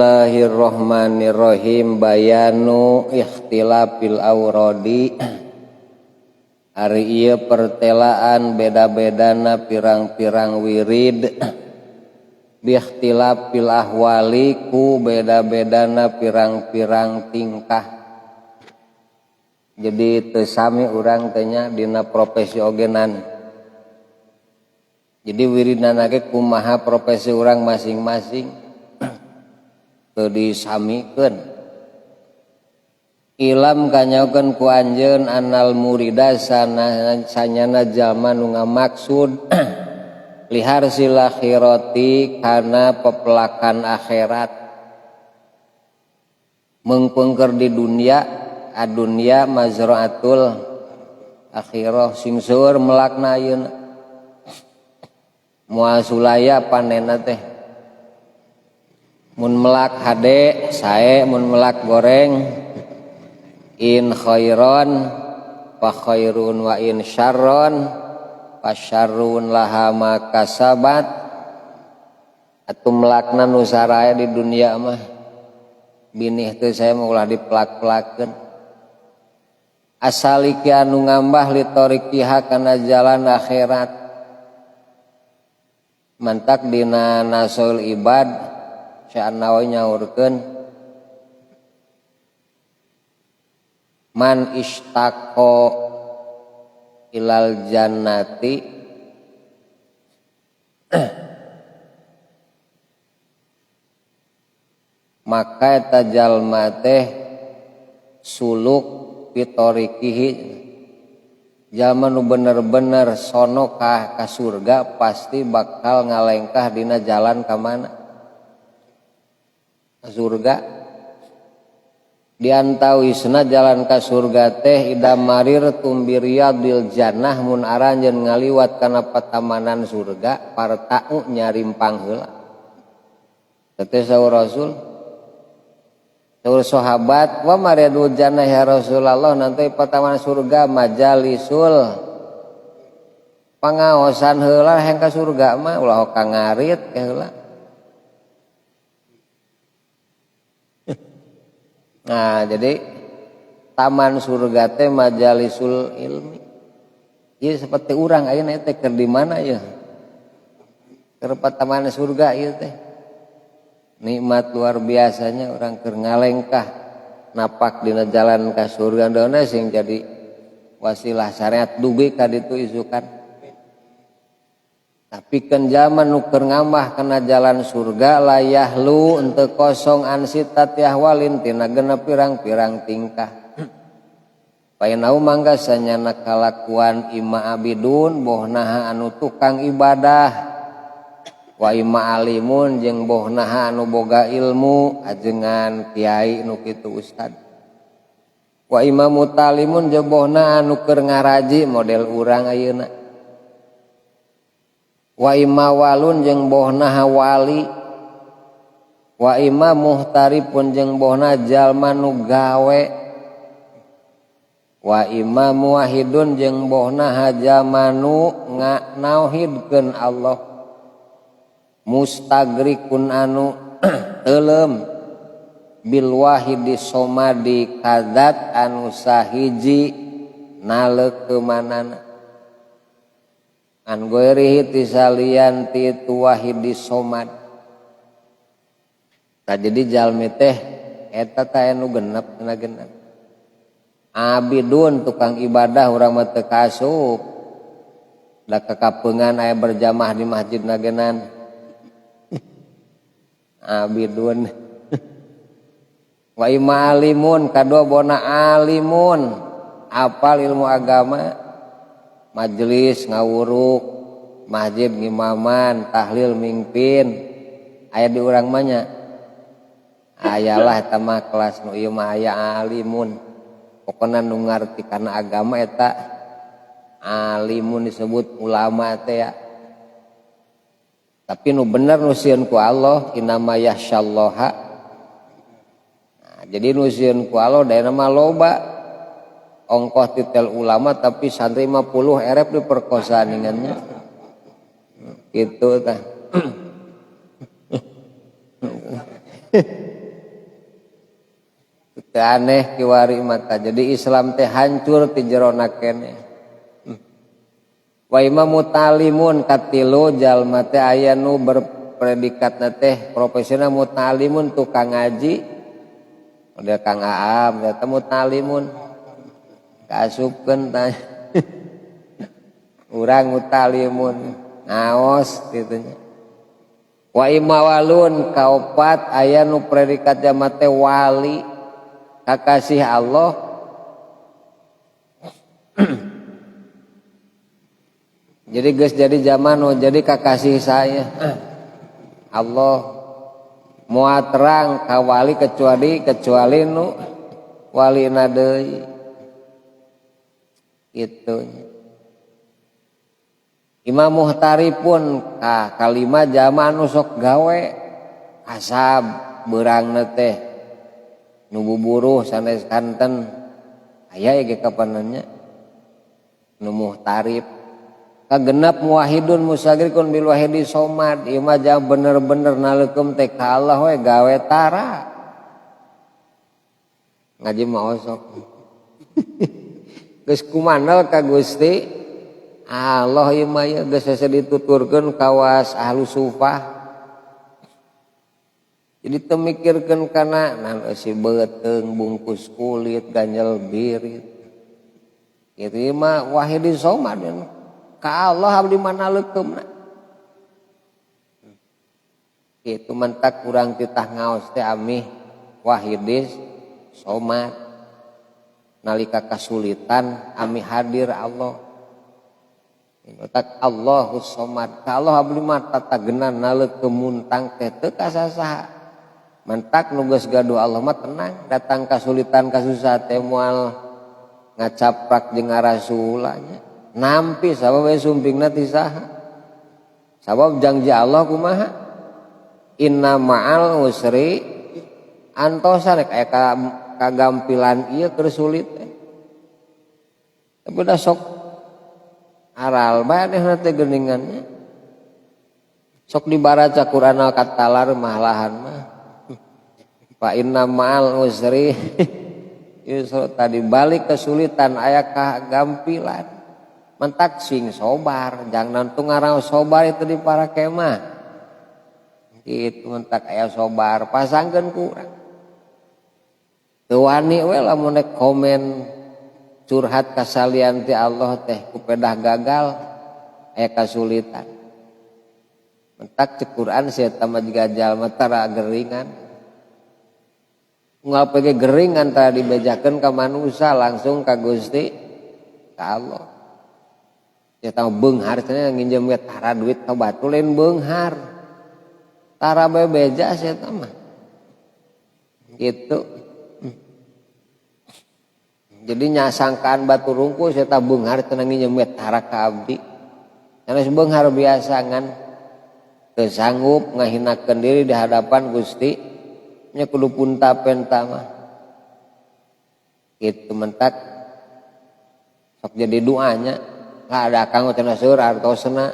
Bismillahirrahmanirrahim. Bayanu ikhtilafil awrodi. Ari ieu pertelaan beda-bedana pirang-pirang wirid. Biikhtilafil ahwali ku beda-bedana pirang-pirang tingkah. Jadi teu sami urang teh nya dina profesi ogenan. Jadi wiridna ge kumaha profesi urang masing-masing. Disamikeun ilam kanyakeun ku anjeun anal murida sanyana jalma nu ngamaksud lihar silakhirati kana pepelakan akhirat meungpeungkeun di dunia adunya mazraatul akhirah sing seueur melakna ayeuna moal sulaya panenna teh mun melak hade sae mun melak goreng in khairon fa khairun wa in syarron fa syarrun laha ma kasabat atuh melakna nu saraya di dunia mah binih teh saya mau ulah dipelak-pelakeun asali ki anu ngambah li tariqiha kana jalan akhirat mantak dina nasul ibad Syekh Nawawi nyaurkeun man ishtaqo ilal jannati maka eta jalma teh suluk pitariqihi jalma nu bener-bener sono ka surga pasti bakal ngalengkah dina jalan ka mana surga diantawisna jalan ka surga teh idam marir tumbiriyadil jannah mun aranjeun ngaliwat kana patamanan surga parta'u nyarimpang heula teh saur Rasul saur sahabat wa maridul jannah ya Rasulullah nanti patamanan surga majalisul pangaosan heula hayang ka surga mah ulah ka ngarit ke heula. Nah jadi taman surga teh majalisul ilmi. Ieu seperti urang ayeuna teh keur di mana ya? Keur taman surga ieu teh. Nikmat luar biasanya orang keur ngalengkah napak dina jalan ka surga dauna sing jadi wasilah syariat dugi ka ditu isukan. Tapi kan zaman nu keur ngambah kana jalan surga layahlu henteu kosong ansitat yahwalin tina genep pirang-pirang tingkah. Painau mangga sanyana kalakuan ima abidun bohnaha anu tukang ibadah wa ima alimun jeung bohnaha anu boga ilmu ajengan kiai nu kitu ustad. Wa ima mutalimun jeung bohna anu keur ngaraji model urang ayeuna. Wa imma walun jeung bohna wali wa imma muhtaripun jeung bohna jalma nu gawe wa imma muwahhidun jeung bohna jalma nu nauhidkeun Allah mustagrikun anu teuleum bil wahidi somadi kadat anu sahiji naleukeunana an goirihi tisalian ti tuwahidi somad. Nah jadi jalmi teh eta teh anu genep tina genep. Abidun tukang ibadah urang mah teu kasup. Da kakapeungan aya berjamaah di masjid nagenan. Abidun. Wa imma alimun kadua bona alimun apal ilmu agama. Majelis ngawuruk masjid ngimaman tahlil mingpin aya di urang mah nya ayalah eta mah kelas nu ieu mah aya alimun pokona nu ngarti kana agama eta alimun disebut ulama teh ya tapi nu bener nu sieun ku Allah inama yahsyallaha nah, jadi nu sieun ku Allah daerah mah loba ongkoh titel ulama tapi santri 50 erep diperkosa ningannya gitu tah teu aneh kiwari mata. Jadi Islam teh hancur ti jerona keneh. Wa imamu talimun katilu jalma teh aya nu berpredikat teh profesional mutalimun tukang ngaji. Udah Kang Aam eta mutalimun. Kaasupkeun tah. Urang mutalimun ngaos kitu nya. Wa imawalun kaopat aya nu predikat jalma teh wali kakasih Allah. Jadi geus jadi zaman nu jadi kakasih saya Allah moal terang ka wali kecuali nu walina deui kitu. Imam Muhtaripun kalima jama anu sok gawe asab beurangna teh nu buburuh sanes kanten aya ge kapanannya nu muhtarip kagenep muwahhidun musagirikun bil wahidi somad ieu mah jam bener-bener naleukeum teh ka Allah we gawe tara ngaji mah osok geus kumandal ka Gusti Allah ieu mah geus hese dituturkeun kawas ahlu sufah. Jadi teu mikirkeun kana naon si beuteung bungkus kulit ganjel birit. Kitu mah wahidi somad ka Allah abdi mana leukeumna. Kitu mentak kurang titah ngaos teh amih wahidis somad. Nalika kasulitan amih hadir Allah. Tak Allahus somad ka Allah abdi mah tatagenan naleukeum muntang teh teu kasasaha mentak nu geus gaduh Allah mah tenang datang kasulitan kasusah teh moal ngacaprak jeung ngarasulanya nampi sabab we sumpingna ti saha sabab janji Allah kumaha inna ma'al usri antosa rek aya kagampilan ieu keur sulit teh tapi da sok aral bae teh geuningannya sok dibaraca Quran katalar mahlahan mah fa inna ma'al usri yusra tadi balik kesulitan aya kagampilan mentak sing sobar jangan nantu ngarang sobar itu di para kemah gitu mentak aya sobar pasangkeun kurang teu wani we lamun komen curhat kasalian ti Allah teh kupedah gagal aya kasulitan mentak cek Quran sia eta mah jiga jalma tara geringan unggal pege gering antara dibejakeun ka manusia langsung ka Gusti ka Allah sia tah beunghar cenah nginjem we tara duit ka batu lain beunghar tara bae beja sia tah mah gitu. Jadi nyasangkaan batu rungkul saya tak beunghar cenah nginjem tara ka abdi. Sanes beunghar biasa ngan teu sanggup ngahinakeun diri di hadapan Gusti nya kudu puntapen tah mah. Kitu mentak sok jadi doanya lah ada akang cenah seueur artosna.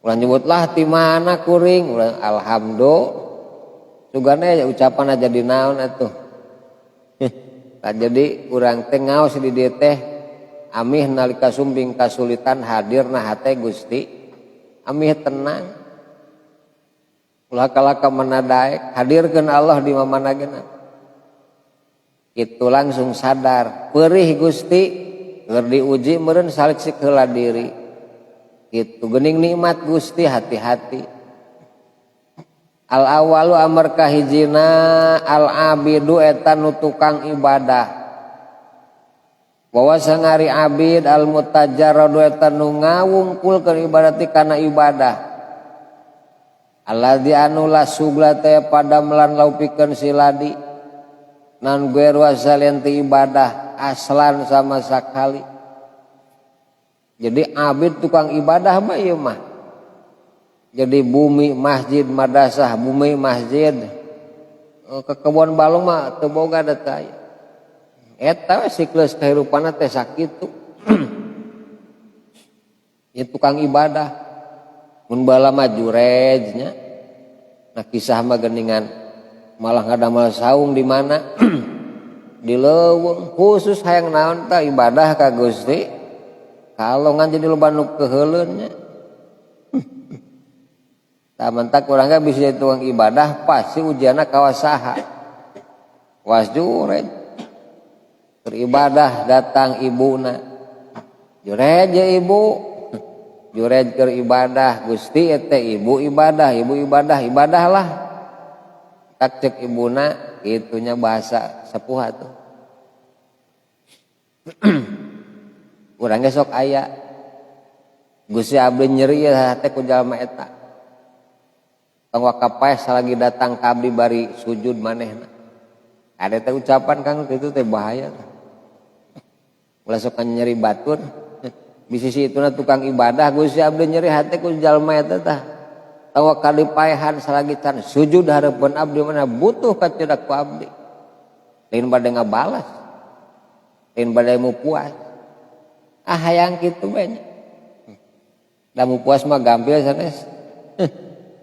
Ulah nyebutlah ti mana kuring ulah alhamdulillah. Sugana ucapan jadi naon atuh. Jadi urang teh ngaos di dieu teh amih nalika sumping kasulitan hadirna hate Gusti amih tenang ulah kalaka manadaek hadirkeun Allah di mamanageuna kitu langsung sadar peurih Gusti keur diuji meureun salik heula diri kitu geuning nikmat Gusti hati-hati al awalu amar kahijina al abidu eta nu tukang ibadah bahwa sangari abid al mutajarradu eta nu ngawungkulkeun ibadati kana ibadah alladzi anu la sugla teh pada melan laupikeun siladi nan gueru asalian ti ibadah aslan sama sakali jadi abid tukang ibadah mah ieu mah jadi bumi masjid madrasah bumi masjid ke kebon balung mah teu boga da teh eta siklus kahirupanna teh sakitu ieu tukang ibadah mun bala mah jurejnya nah kisah mah geuningan malah ngadamal saung di mana di leuweung khusus hayang naon tah ibadah ka Gusti kalongan jadi loba nu keheuleuun nya. Tah mentak urang ge bisa jadi tukang ibadah pasti ujianna kawas saha was jurej beribadah datang ibuna jurej ya ibu jurej keur ibadah Gusti teh ibu ibadah lah tak cek ibuna itunya bahasa sepuh atuh. Urang ge sok aya Gusti abdi nyeri ya teh ku jalma eta kang wakapaeh salagi datang ka abdi bari sujud manehna ada teh ucapan kang kitu teh bahaya ulah sok nyeri batur bisi si ituna tukang ibadah Gusti abdi nyeri hate ku jalma eta tah tawa kalipaehan salagi can sujud hareupeun abdi mana butuh ka cedak ku abdi lain bade ngabalas lain bade mu puas hayang kitu banyak da mu puas mah gampil sanes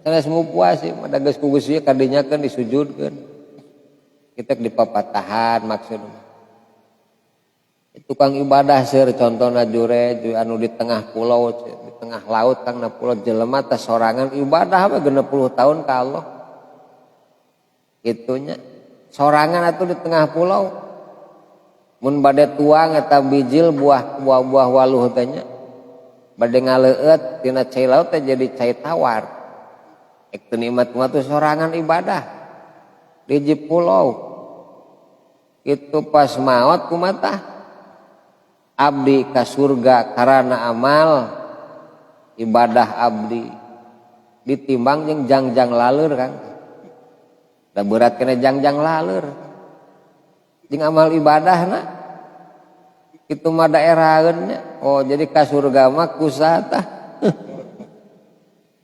sanes mu puas sih mah da geus ku Gusti kadinyakeun disujudkeun kita di papatahan maksudna tukang ibadah seueur contona jurej anu di tengah pulau di tengah laut kang na pulau jelema teh sorangan ibadah we 60 tahun ka Allah kitunya sorangan atuh di tengah pulau mun bade tuang eta bijil buah waluh teh nya bade ngaleueut tina cai laut teh jadi cai tawar ek teu nikmat mah teh sorangan ibadah di pulau itu pas maot kumaha abdi ka surga karana amal ibadah abdi ditimbang jeung jangjang laleur kan da berat kena jangjang laleur jeung amal ibadahna kitu mah daeraheun nya oh jadi ka surga mah kusaha tah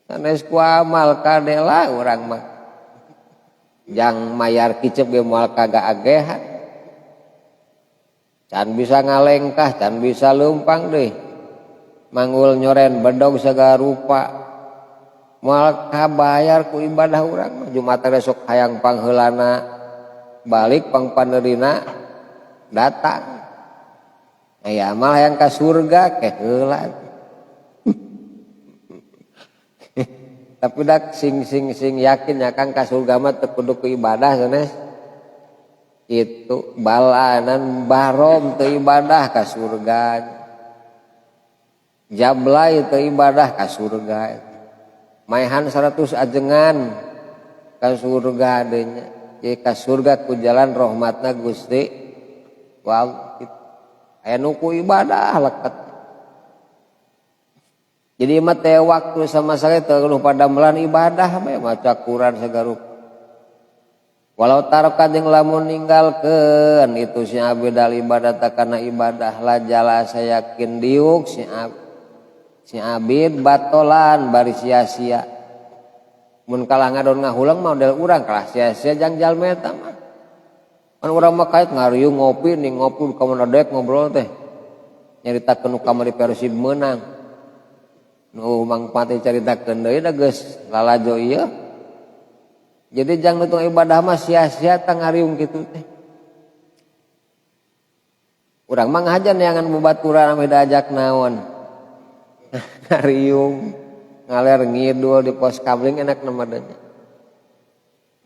sanes ku amal kadela urang mah jang mayar kicep ge moal kagaagehan can bisa ngalengkah, can bisa leumpang deh. Manggul nyoren bedog segala rupa. Moal kabayar ku ibadah urang Jumat besok hayang pangheulana balik pangpaneurina datang. Aya amal hayang ka surga ke heula. Tapi dak sing yakin ya Kang ka surga mah teu kudu ku ibadah sanes. Itu balanan barom teu ibadah ka surga jablay teu ibadah ka surga maehan 100 ajengan ka surga adenya ye ka surga ku jalan rahmatna Gusti wow aya nu ku ibadah leket jadi mah teh waktu sama sekali teu pada melan ibadah bae maca Quran sagarup walau taraka jeung lamun ninggalkeun itu si abdi dal ibadah kana ibadah la jala saya yakin diuk si abid batolan bari sia-sia mun kalah ngadon ngahulang mah model urang kalah sia-sia jang jalma eta mah mun urang mah kaet ngariung ngopi ning ngopi ka mana dek ngobrol teh nyaritakeun nu kamari Persib meunang nu mangpati caritakeun deui da geus lalajo ieu jadi jangan nutung ibadah mah sia-sia tang ngariung kitu teh. Urang mah ngahajan neangan babaturan ame diajak naon. Ngariung, ngaler ngidul di pos kabling enak nama danya.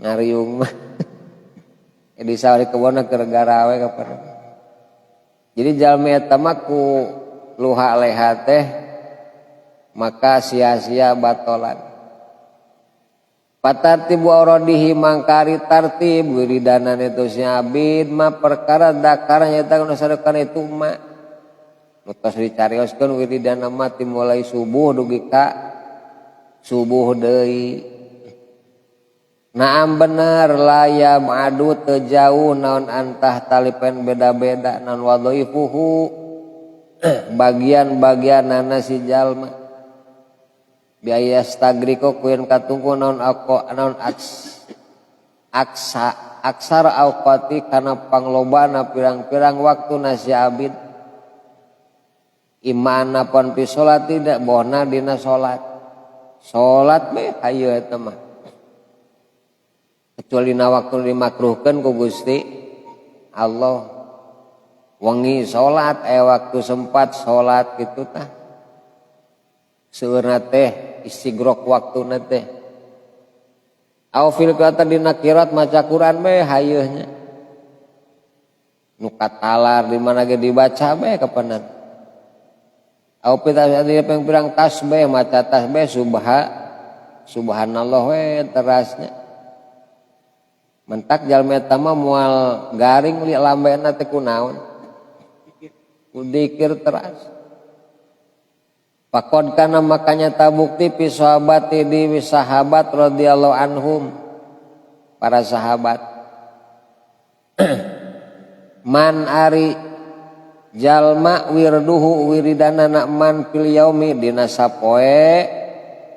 Ngariung mah. Di sawari kebona keur garawe kapan. Jadi jalmi eta mah ku luha leha teh maka sia-sia batolan. Patartibu auradihi mangkari tartib wiridanan itu si abid mah perkara dakar nyata kana sarekan itu mah nutos dicarioskeun wiridana mah mulai subuh dugi ka subuh deui naam bener layam adu teu jauh naon antah talipen beda-beda naon wadhaifuhu bagian-bagianana si jalma biaya stagriko kuin katungku naon aksar awqati kana panglobana pirang-pirang waktu nasi abid imana pon pi salat tidak bohna dina salat be hayu eta mah kecuali na waktu dimakruhkeun ku Gusti Allah wengi salat waktu sempat salat kitu tah seueurna teh istigrok waktuna teh au fil kata dina qiraat maca Quran bae hayeuna nu katalar di mana ge dibaca bae kapanan au pita pirang tasbih maca tasbih subhanallah we terasnya mentak jalma eta mah moal garing li lambena teh kunaon ku dzikir teras Pakod kana makanya tabukti fi sahabati di sahabat radhiyallahu anhum para sahabat man ari jalma wirduhu wiridanana man fil yaumi dina sapoe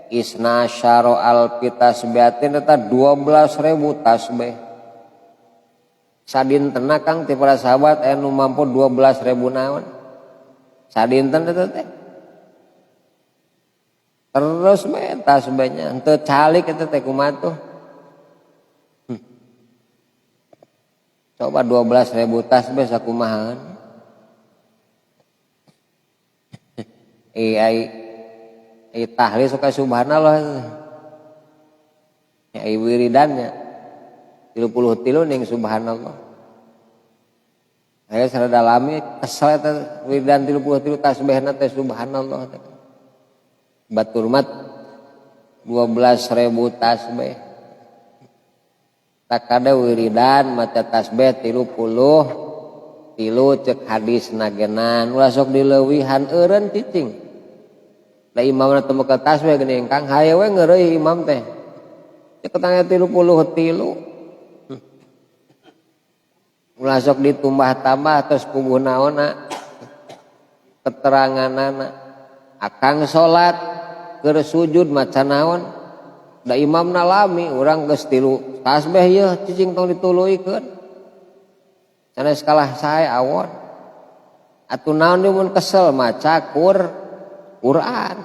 isna syaro alfi tasbihatin eta 12.000 tasbih sadintena kang ti para sahabat anu mampu 12.000 naon sadinten eta teh terus bae tasbihnya henteu calik eta teh kumaha tuh coba 12.000 tasbih sakumahaan ai tahlil suka subhanallah ai wiridannya 33 ning subhanallah aya sarada lami kesel eta wiridan 33 tasbihna teh subhanallah teh batur mat 12.000 tasbih tak ada wiridan maca tasbih 30 cek hadis nagenan ulah sok dileuwihan eureun cicing da imamna teu make tasbih geuning kang haye we ngeureui imam teh cek tanya 33 ulah sok ditumbah-tambah terus kubuh naonna keteranganana akang salat keur sujud maca naon da imamna lami urang geus 3 tasbih ieu cicing tong dituluykeun sanes kalah sae awon atuh naon deui mun kesel maca Quran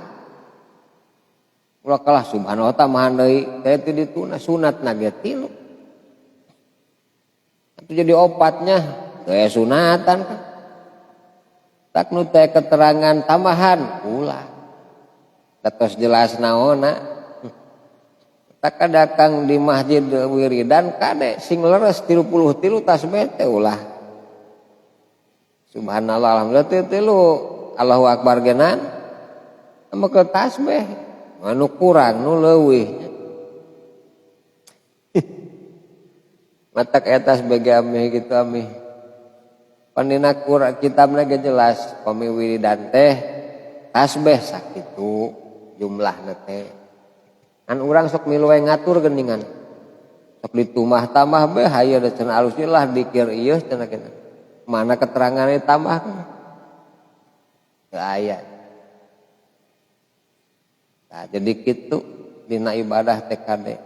ulah kalah subhanallah tamahan deui teh teu dituna sunatna ge 3 atuh jadi opatnya teh sunatan kan tak nu teh keterangan tambahan ulah terus jelas naona tak ada kang di masjid wiridan kade sing leres 33 tasbih teh ulah subhanallah alhamdulillah teh lu Allahu akbar genan make tasbih anu kurang nu leuwih matak eta tasbih amih kitu amih pandina Quran kitabna ge jelas pami wiridan teh tasbih sakitu jumlahna teh an urang sok milu we ngatur geuningan sok ditumah tambah bae hayu da cenah alusnya lah dikir ieu cenah kena mana keteranganna tambah teu aya nah jadi kitu dina ibadah teh kade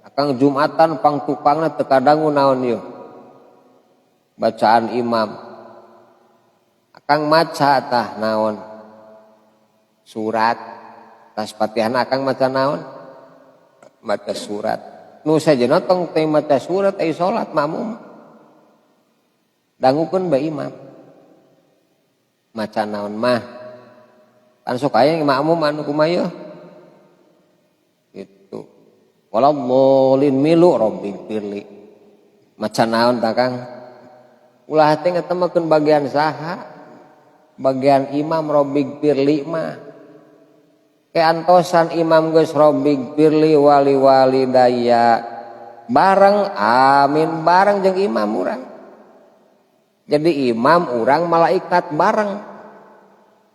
akang Jumatan pangtupangna teu kadangu naon ieu bacaan imam akang maca tah naon surat tas Fatihahna akang maca naon maca surat nu sajana tong teh maca surat ai salat makmum dangukeun bae imam maca naon mah kan sok aya makmum anu kumaha itu waladhdallin milu rabbing firli maca naon tah Kang ulah teh ngetemakeun bagian saha bagian imam rabbing firli mah keantosan imam geus rabbig firli wali walidayya bareng amin bareng jeung imam urang jadi imam urang malaikat bareng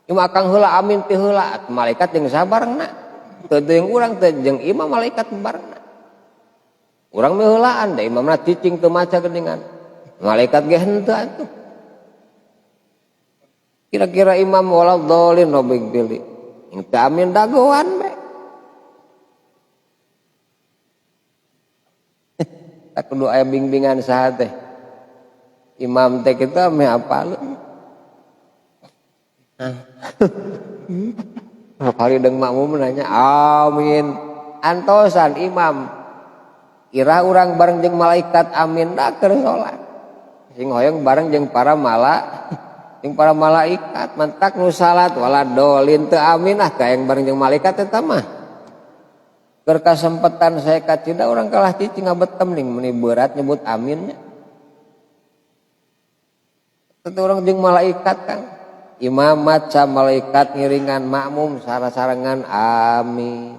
imam akang heula amin ti heula malaikat jeung sabarengna teu jeung urang teh jeung imam malaikat barengna urang mah heulaan da imamna cicing teu maca geuningan malaikat ge henteu atuh kira-kira imam waladhdallin rabbig firli engke amin dagoan be tak kudu aya bimbingan saha teh imam teh kita meh apaleun Hari deung makmum nanya amin antosan imam ira urang bareng jeung malaikat amin da keur salat sing hoyong bareng jeung para malaikat mentak nu salat wala dolin teu amin teu yang bareng jeung malaikat eta mah keur kasempetan saya kacida urang kalah cicing ngabetem ning meni berat nyebut aminnya teu urang jeung malaikat Kang imam maca malaikat ngiringan makmum sarasarengan amin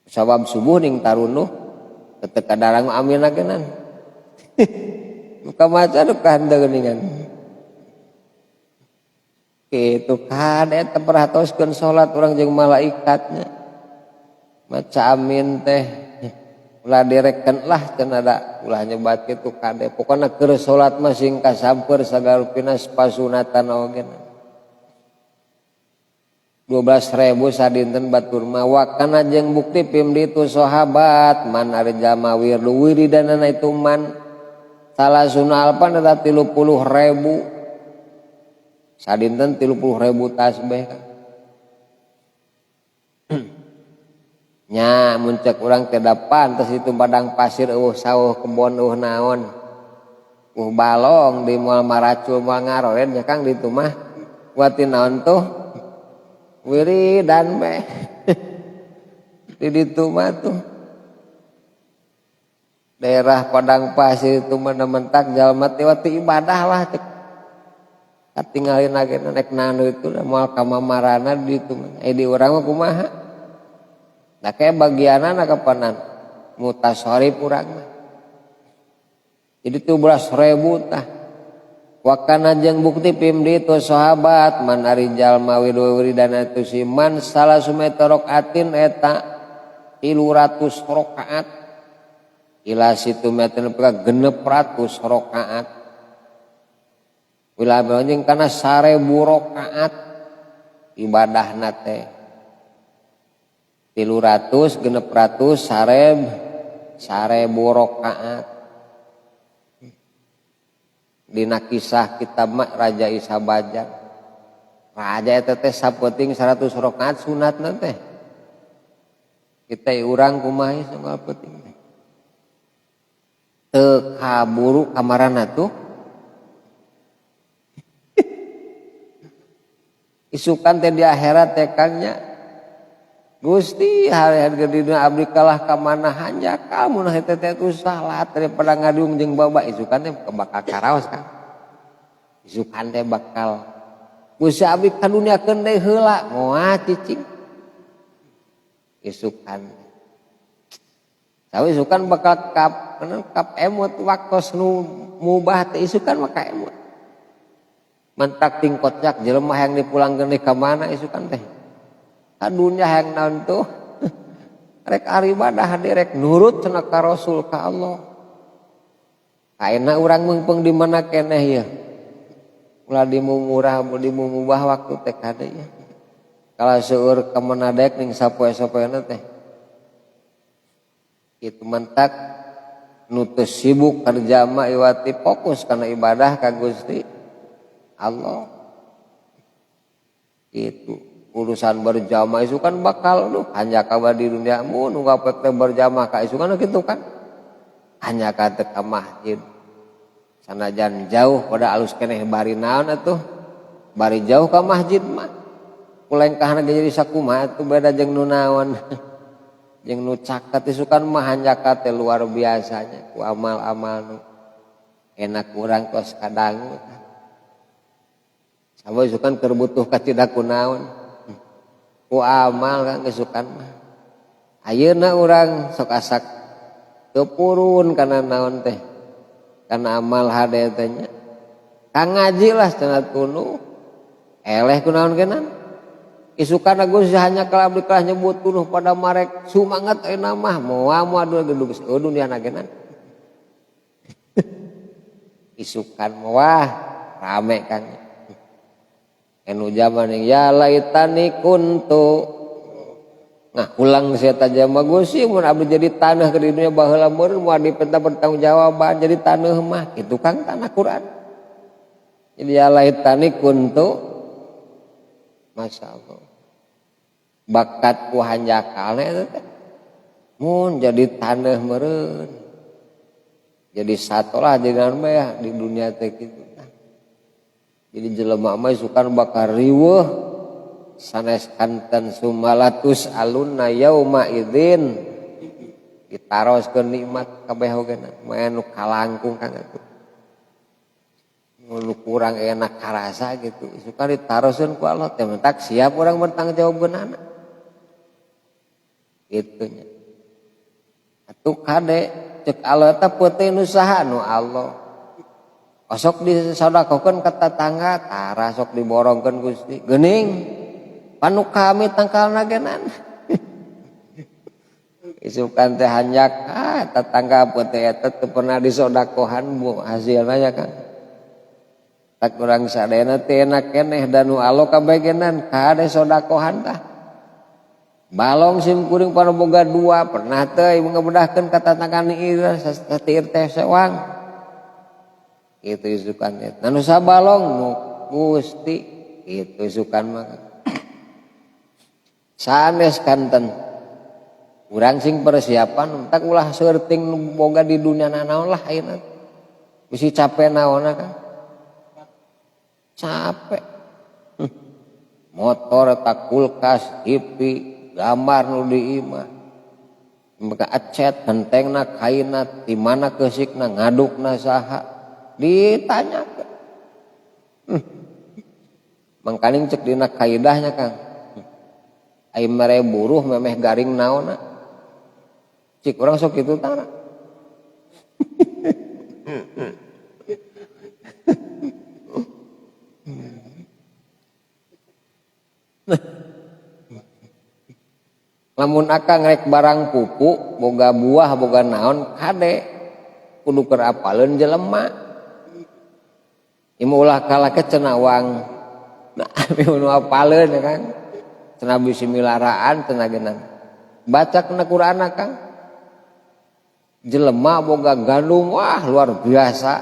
sabab subuh ning tarunuh teu kadarang amin agenan muka maca nu kahanda geuningan kitu kade teh perhatoskeun salat urang jeung malaikatnya maca amin teh ulah direkkeun lah cenah da ulah nyebat kitu kade pokona keur salat mah sing kasampeur sagarupina pasunatan oge 12.000 sadinten batur mah wakana jeung bukti pimdi tu sahabat man ari jalma wirdu wiridanana itu man salah sunalpan ada 30.000 sadinten 30.000 tasbih nya muncak urang teh dapan tos itu padang pasir sawah kebon naon balong di moal maracul moal ngaroren ya Kang ditu mah wati naon tuh wiridan be di ditu mah tuh daerah padang pasir itu mah mentak jalma teh wati ibadah lah katinggalin lagi nek nanu itu moal kamamarana di ditu mah di urang mah kumaha nah kayak bagianan kapanan mutasharif urang mah jadi 12.000 tah wakana jeung bukti pimdi tu sahabat man ari jalma wiridana tu siman salah sumeta rakaatin eta 300 rakaat ila situ meten pira 600 rakaat wila jeung kana 1000 rakaat ibadahna teh 300 600 1000 rakaat dina kisah kitab mak Raja Isa Bajang raja eta teh sapeuting 100 rakaat sunatna teh kita urang kumaha sanggal peuting teu kaburu kamarana tuh isukan teh di akhirat teh Kangnya Gusti hari-hari gedina abdi kalah ka manahan ya kamu nah teh tu salat daripada ngadung jeung baba isukan teh bakal karaos Kang. Isukan teh bakal Gusti abdi kaduniakeun deui heula moal cicing. Isukan. Sawi isukan bakal kap emot waktos nu mubah teh isukan maka emot. Mentak tingkotjak jelema yang dipulangkeun deui ka mana isukan teh. Dunia yang naon tuh rek aribadah direk nurut cenah ka Rasul ka Allah kaena urang meungpeung di mana keneh ya ulah dimumurah dimumubah waktu teh kade ya kala seueur ka manadek ning sapoe-sapoena teh kitu mentak nu teu sibuk kerja mah iwati fokus kana ibadah ka Gusti Allah itu urusan berjamaah itu kan bakal lu hanya kabar di dunia mun ngapek teh berjamaah ka isu kan kitu kan hanya ka teh ka masjid sanajan jauh pada alus keneh bari naon atuh bari jauh ka masjid mah kulengkahna jadi sakumaha atuh beda jeung nu naon jeung nu caket isu kan mah hanya ka teh luar biasanya ku amal-amal nu enak urang tos kadangu sabab isu kan keur butuh ka tidak kunaon ku amal kan kesukan mah ayeuna urang sok asak teu purun kana naon teh kana amal hade teh nya kang ngaji lah cenah tunu eleh kunaon kenan isukan Gusti hanya kalau abdi kalah nyebut tunuh pada marek sumangat ayeuna mah moal adu gedug dunia nagenan isukan wah rame kan enu zaman ya laitani kuntu nah ulang saya tajam Gusti mun abdi jadi tanah ke dunia baheula meureun moal dipenta bertanggungjawaban jadi tanah mah kitu Kang tanah Quran jadi ya laitani kuntu masyaallah bakat ku hanjakal eta teh mun jadi tanah meureun jadi satu lah jadi ya di dunia teh gitu. Jadi jelema mah sukan bakar riweuh sanes kanten sumalatus alunna yauma idzin ditaroskeun nikmat kabeh ogeuna mah nu kalangkung kang atuh. Nu kurang enak karasa gitu suka ditaroskeun ku Allah teh mentak siap urang bertanggung jawab beunana. Kitu nya. Atuh kade cek Allah teh peuting usaha nu Allah. Sok disodakokeun ka tetangga tara sok diborongkeun Gusti geuning panu kami tangkalna genan. Isukan teh hanjak tetangga peuting eta teu pernah disodakohan bu hasilna ya kan. Tak urang sadayana teh enak keneh dan nu Allah kabagenan kade sodakohan tah. Balong sim kuring panu boga dua pernah teh ngabedahkeun ka tetangga ieu satir teh sewang. Itu isukan nanu sabalong nu Gusti itu isukan mah sanes kanten urang sing persiapan tak ulah seurting boga di dunia naon lah ayeuna bisi capek naonna kan capek motor eta kulkas TV gambar nu di imah maka acet pentengna kaina di mana keusikna ngadukna saha ditanyakan mangkaning cek dina kaidahnya Kang ai mere buruh memeh garing naonna cik urang sok kitu tara lamun akang rek barang pupu boga buah boga naon kade kudu keur apaleun jelema imu ulah kalah ke cenawang nah nu apaleun ya kan cenah bisi milaraan cenah genan baca kena Quran Kang jelema boga gandum wah luar biasa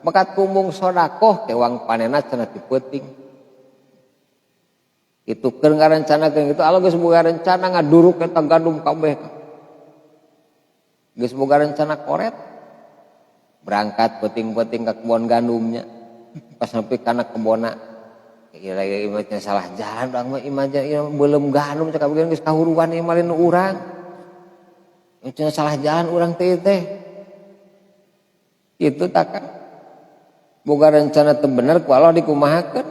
bakat kumbung sodakoh kewang panena cenah dipeuting itu keur ngarencanakeun kitu Allah geus boga rencana ngaduruk eta gandum kabeh geus boga rencana koret berangkat peuting-peuting ka kebon gandumnya pas sampai kana kebona kira-kira imahnya salah jalan urang mah imahnya belum gandum cak kabegeun geus kahuruan ieu malin urang cenah salah jalan urang teh kitu tak boga rencana teu bener ku Allah dikumahakeun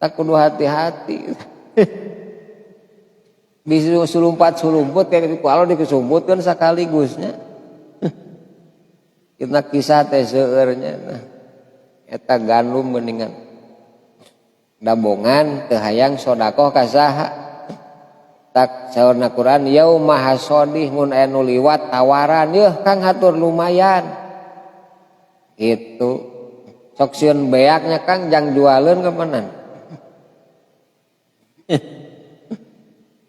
tak kudu hati-hati bisa sulumpat-sulumput kayak ku Allah dikesumputkeun sakaligusnya kita kisah teh seueurnya nah eta gandum mendingan dabongan teu hayang sodakoh ka saha tak saurna Quran yauma hasodih mun aya nu liwat tawaran yeuh Kang hatur lumayan gitu sok sieun beaknya Kang jang jualeun kemanan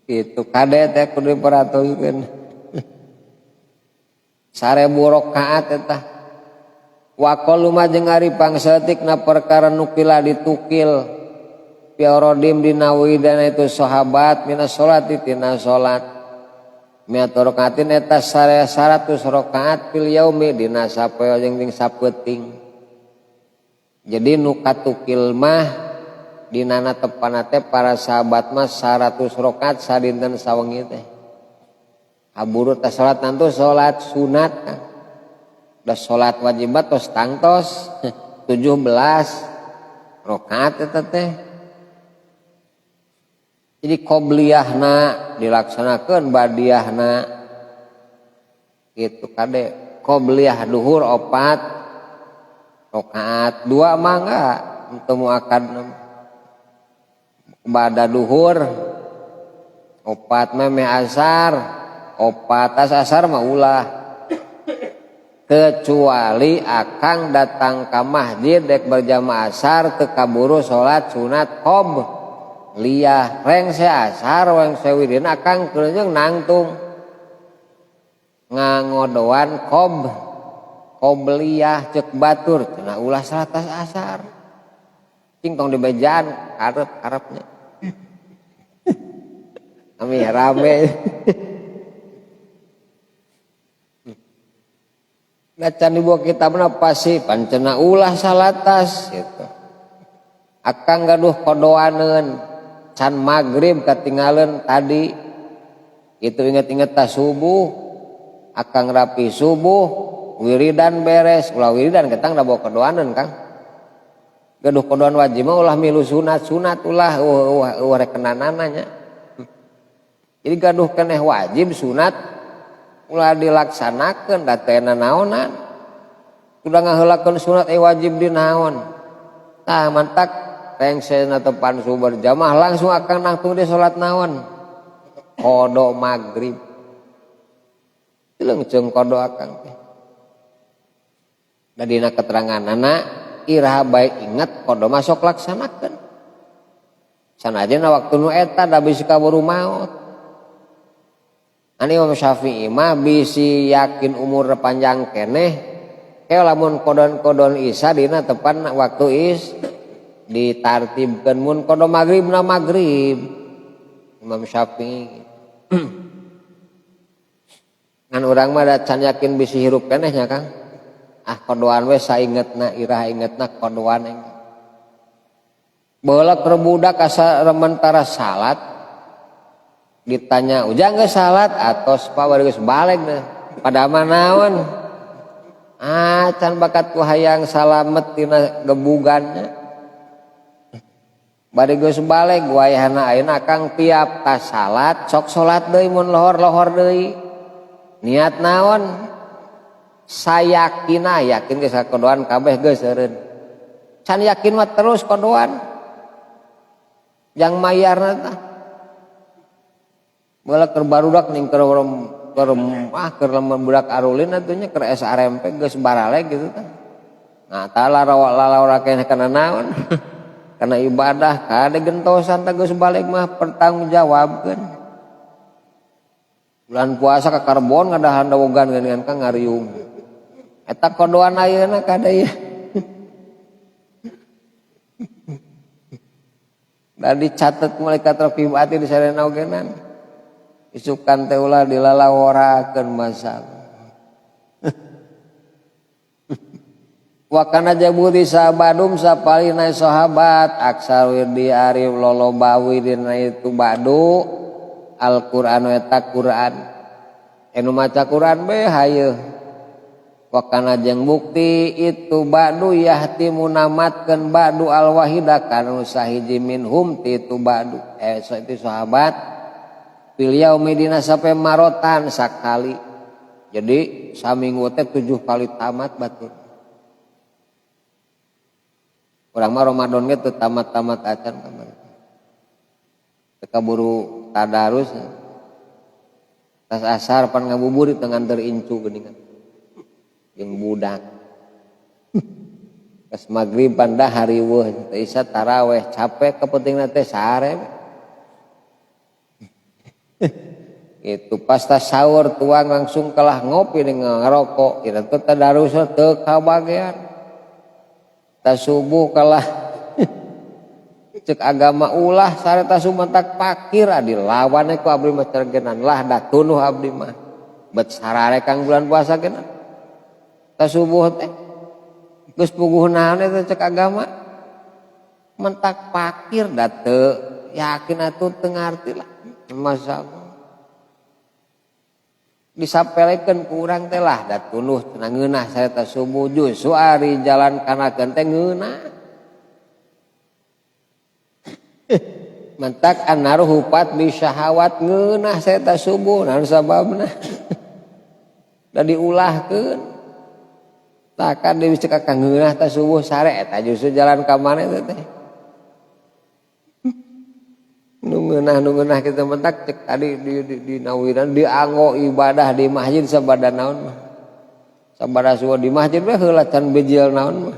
gitu kade teh kudu diperhatoikeun 1000 rakaat eta Wakol lumah jeung ari pangsetikna perkara nukila ditukil piorodim dinawidana itu sahabat minas sholati tina sholat mi'atu rakaatin eta 100 rakaat fil yaumi dina sapoe jeung sapeuting jadi nu katukil mah dinana tepana teh para sahabat mah 100 rakaat sadinten sawengi teh haburu teh salat nantu salat sunat kan dah sholat wajibat tos tangtos 17 rakaat eta teh jadi qobliyahna dilaksanakeun badiahna gitu kade qobliyah duhur 4 rakaat 2 mangga teu muakad bada duhur 4 meh asar 4 tas asar mah ulah kecuali akang datang ke masjid dek berjamaah asar teu kaburu salat sunat qobliyah reng se asar reng se widin akang keunjung nangtung ngangodoan qobliyah cek batur cenah ulah salat tas asar cing tong dibejaan karep-karepnya kami rame Ngacan dibawa kitabna pasti pancena ulah salatas gitu. Akang gaduh kodoaneun can magrib katinggalan tadi itu inget-inget tas subuh akang rapi subuh wiridan beres ulah wiridan ketang da bawa kodoaneun Kang gaduh kodoan wajib mah ulah milu sunat ulah rek kenanana nya jadi gaduh keneh wajib sunat ulah dilaksanakeun da teh naonan udah ngaheulakeun sunat wajib dinaon tah mantak rengseuna tepan subuh berjamaah langsung akan nangtung di salat naon kodo magrib leungceung kodo akang teh da dina keteranganana iraha bae inget kodo masuk laksanakeun sanajana waktu nu eta da bisi kaburu maot. Ani Imam Syafi'i mah bisi yakin umur panjang keneh kayak lamun kodon-kodon isya dina tepan waktu is ditartibkeun mun kodo maghrib na maghrib Imam Syafi'i ngan urang mah da can yakin bisi hirup keneh nya Kang kodoan we saingetna iraha ingetna kodoan engke baheula keur budak asa rementara salat ditanya ujang geus salat atos pa bari geus balik deh pada manaon can bakat ku hayang salamet tina gebugannya bari geus balik wayahna ayeuna Kang tiap tas salat sok salat deui mun lohor deui niat naon yakin geus kodoan kabeh geus eureun can yakin mah terus kodoan jang mayarna tah bala keur barudak ning keur budak arulin atunya keur SRMP geus baraleg gitu kan. Nah tah lara keneh kana naon? Kana ibadah kade gentosan tah geus balik mah pertanggungjawabkeun. Bulan puasa ka Karbon ngadahan dawogan ngan Kang ngariung. Eta kodoan ayeuna kada ieu. Da dicatet malaikat raqib ati di sarena ogenan. Isukan teh ulah dilalaworakeun masalah. Wa kana jabudi sahabadum sapalina sahabat aksar wirdi arif loloba wirdina itu badu Al-Qur'an eta Qur'an. Anu maca Qur'an bae hayeun. Wa kana jeung bukti itu badu yahtimu namatkeun badu al-wahida kana sahiji minhum ti itu badu. Itu sahabat Piliau medina sampai marotan sakali. Jadi saminggu teh 7 kali tamat batur. Urang mah Ramadan ge teu tamat-tamat acan kamari. Teu buru tadarus. Tas asar pan ngabuburit dengan terincu geuningan. Jeung budak. Pas magrib pan dah hariweuh teh isya taraweh capek kepentingna teh sare. Itu pas tas sahur tuang langsung kalah ngopi dengan ngerokok itu tadarus teu kabagean tas subuh kalah cek agama ulah sare tas sumentak pakir adi lawan ku abdi mah cergenan lah da tunuh abdi mah bet sarare Kang bulan puasa geuna tas subuh teh geus puguh naon eta cek agama mentak pakir da teu yakin atuh teu ngarti lah masalah disapelekeun ku urang teh lah da tunuh cenah ngeunah saeta subuh justru ari jalan kanakeun teh ngeunah mentak annaru hupat bi syahawat ngeunah saeta subuh naon sababna da diulahkeun takan deui cek ka ngeunah ta subuh sare eta justru jalan ka maneh teh nungeunah kita mentak cek tadi di nawiran di anggo ibadah di masjid sabada naon mah sabada subuh di masjid mah heula can bejil naon mah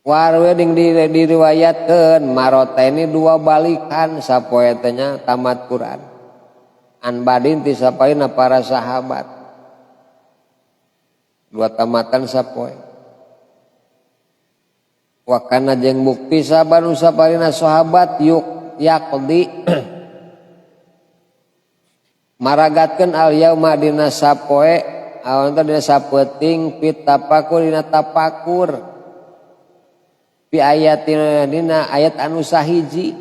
warwe ding diriwayatkeun maroteni 2 balikan sapoe teh nya tamat Quran an badin ti sapaina para sahabat 2 tamatan sapoe wakana jeung bukti saban saparina sahabat yuk yaqdi Maragatkeun al yauma dina sapoe awan teh dina sapeuting fit tapakur dina tapakur fi ayatina dina ayat anu sahiji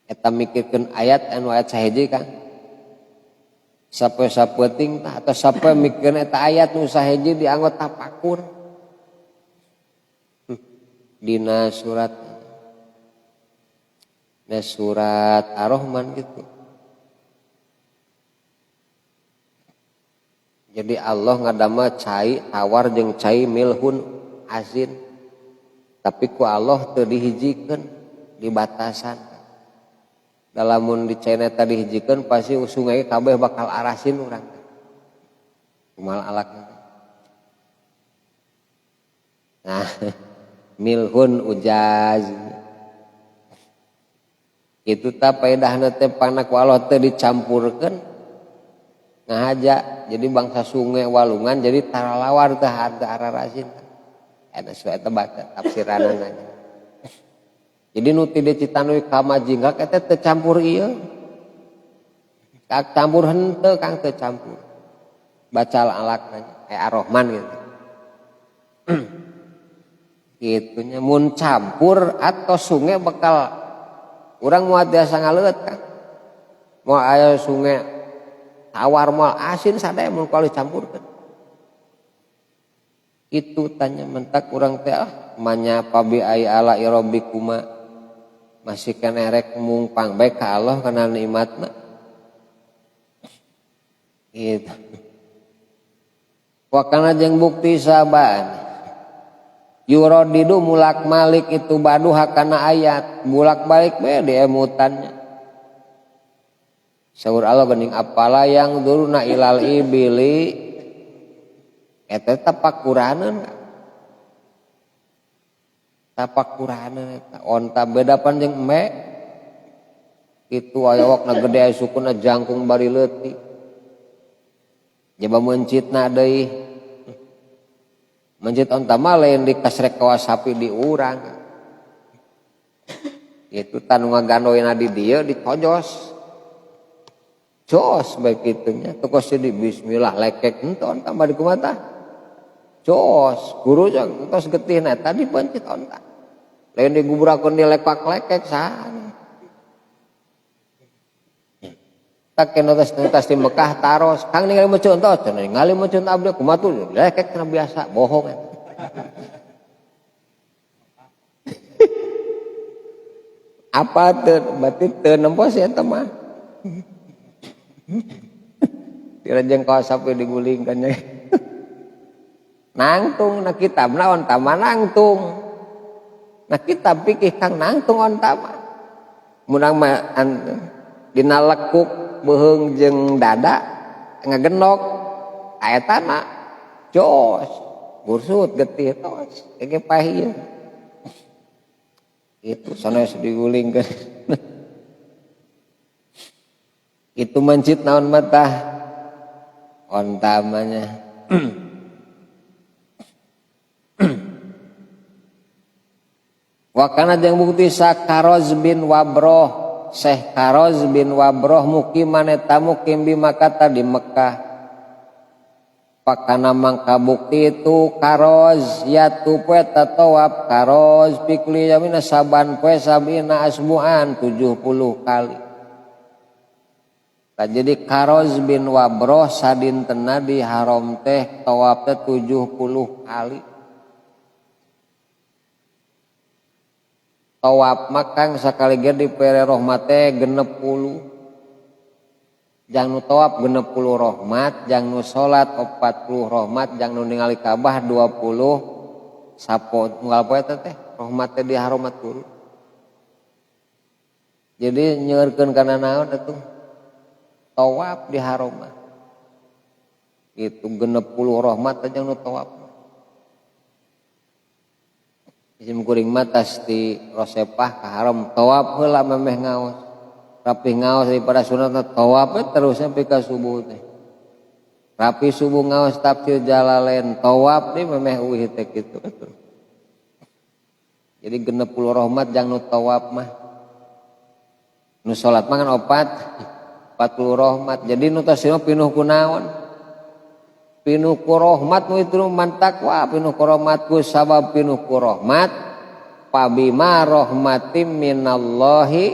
eta mikirkeun ayat anu ayat sahiji kan sapoe sapeuting atau sapoe mikirkeun eta ayat nu sahiji dianggo tapakur dina surat Ar-Rahman gitu. Jadi Allah ngadama cai tawar jeung cai milhun asin. Tapi ku Allah teu dihijikeun dibatasan. Dalamun di cai eta dihijikeun pasti sungai kabeh bakal arasin urang. Kumaha alakna. Nah, milhun ujaz. Itu tak paedahna teh pangna ku Allah teu dicampurkeun ngahaja jadi bangsa sungai walungan jadi taralawar teh harta ararasin eta sueu eta baca tafsiranna jadi nu ti dicitanuy ka majingak eta teu campur ieu campur henteu kang teu campur baca alakna Ar-Rahman gitu kitu nya mun campur atau sungai bakal urang moal tiasa ngaleut kan moal aya sungai tawar moal asin sadaya mun kalau dicampurkeun itu tanya mentak urang teh manya pabi ai ala rabbikuma masih keneh rek mungpang bae ka Allah kana nikmatna gitu wakana jeung bukti sabaan yuradidu mulak malik itu baduha kana ayat bulak balik bae diemutannya saur Allah geuning apala yang duruna ilal ibili eta tapakuraneun eta onta bedapan jeung eme kitu aya wokna gede aya sukuna jangkung bari leutik jaba mencitna deui mencit onta mah lain dikasrek kawas sapi di urang itu tanu ngagandoina di dieu ditojos jos baik itunya tukos di bismillah lekek henteu onta bari kumaha jos guru jeung entos getihna tadi pencit onta lain diguburakeun di lepak-lekek saha tak keneutas di Mekah taros kang ningali meceun tos cenah ningali meceun abdi kumaha tuh lekek cenah biasa bohong eta apa teu berarti teu nempos eta mah dirajeng kawas sapi digulingkannya nangtung na kitab naon tama nangtung na kitab pikih kang nangtung on tama munang mah dina lekuk beuheung jeung dada ngagenok ayatana jos bursut getih tos kege pahieun itu sanes digulingkeun itu mencit naon mata ontamanya wakana jeung bukti Sakaroz bin Wabroh Syekh Karoz bin Wabroh mukiman eta mukim di Makkah di Mekah pakana mangka bukti itu Karoz yatu poe tatawab Karoz pikli yamina saban poe sabina asbuan 70 kali. Jadi Karoz bin Wabroh sadintena di haram teh tawaf teh 70 kali. Tawaf makang sakali ge dipere rahmat teh 60. Jang nu tawaf 60 rahmat, jang nu salat 40 rahmat, jang nu ningali Ka'bah 20 sapo tunggal poe teh rahmat teh di haromat turun. Jadi nyeurkeun kana naon atuh? Tawaf di haromah itu 60 rahmat aja nu tawaf isim kuring mah tas di rosepah ka haram tawaf heula memeh ngaos rapi ngaos daripada sunat tawaf terus sampai ka subuh teh rapi subuh ngaos tafsir Jalalain tawaf deui memeh eueuh teh kitu jadi 60 rahmat jang nu tawaf mah nu salat mah kan 4 40 rahmat. Jadi nu tasima pinuh ku naon? Pinuh ku rahmat nu itu man takwa, pinuh ku rahmat ku sabab pinuh ku rahmat pabima rahmatim minallahi.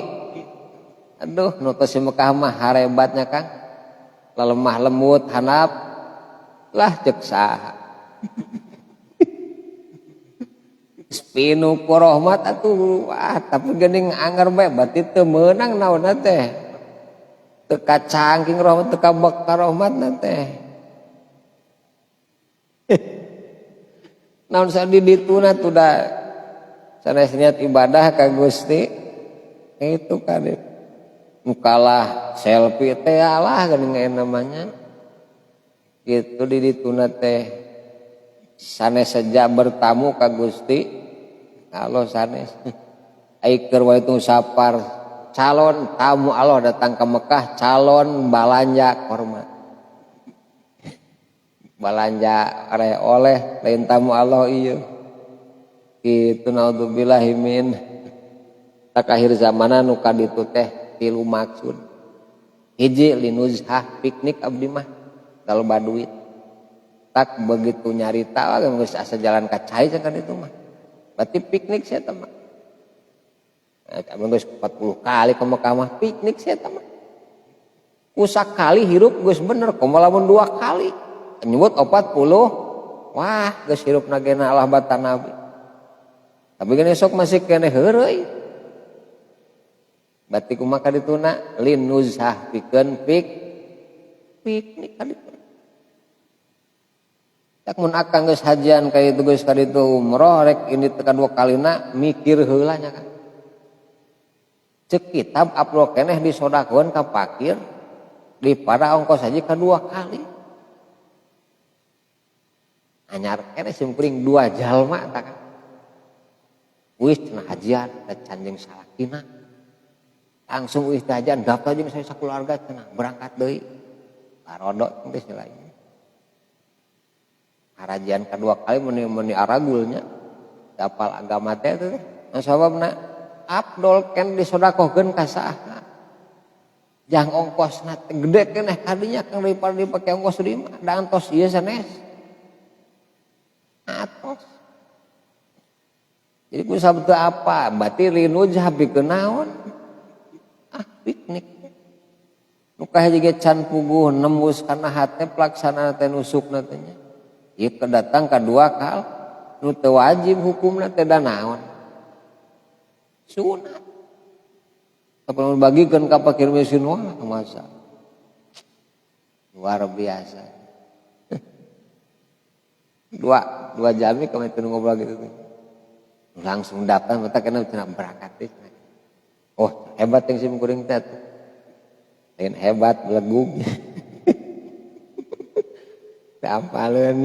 Aduh nu tasima Mekah mah harebatnya Kang. Lemah lembut hanap lah cek saha. Pinuh ku rahmat atuh tapi geuning anggar bae berarti teu meunang naonna teh. Teu kacangking rahmat teu kabakar rahmatna teh. Naon sadi dituna tuh da sanes niat ibadah ka Gusti itu kade mukalah selfie teh alah geuning namanya. Gitu di dituna teh sanes saja bertamu ka Gusti. Kalau sanes ai keur wae itu sapar calon tamu Allah datang ke Mekah, calon balanja hormat. Balanja oleh lain tamu Allah ieu. Kitu naudzubillahi min. Tak akhir zamanan nu ka ditu teh 3 maksud. Hiji linuzhah piknik abdi mah kalau baduit. Tak begitu nyarita geus asa jalan ka cai cenah ditu mah. Berarti piknik saya teman. Abang geus 40 kali ke Mekah mah piknik saya teman. Usak kali hirup geus bener, komo lamun 2 kali. Nyebut 40. Wah, geus hirupna gena Allah batan nabi. Tapi kan esok masih kene heureuy. Berarti kumaha kadituna linuzhah pikeun piknik kaditu. Tak mun akang geus hajian ka ditu geus ka ditu umroh rek ini teka 2 kalina mikir heula nya kan. Cek kitab upload keneh disodakeun ka pakir daripada ongkos haji ka 2 kali. Anyar keneh simpring 2 jalma tak kan. Wis cenah hajian da canjing salakina. Langsung wis hajian daftar jeung saya sakeluarga cenah berangkat deui. Karodok geus lain. Harajian kedua kali meni aragulnya dapal agama teh teh sababna afdol ken disodakohkeun ka saha jang ongkosna teh gede keneh kadinya kang daripada dipake ongkos lima da antos ieu sanes atos. Jadi ku sabtu apa berarti linujah bikeun naon piknik nu kahiji ge can puguh nembus kana hate pelaksana teh nusukna teh nya. Ieu kedatang kedua kal nu teu wajib hukumna teh da naon sunat. Sapan bagikeun ka fakir miskin wah masa luar biasa. dua jami kami teu ngobrol gitu langsung datang mata kana cenah berangkat teh. Oh hebat yang sim kuring teh lain hebat belegug. Apalun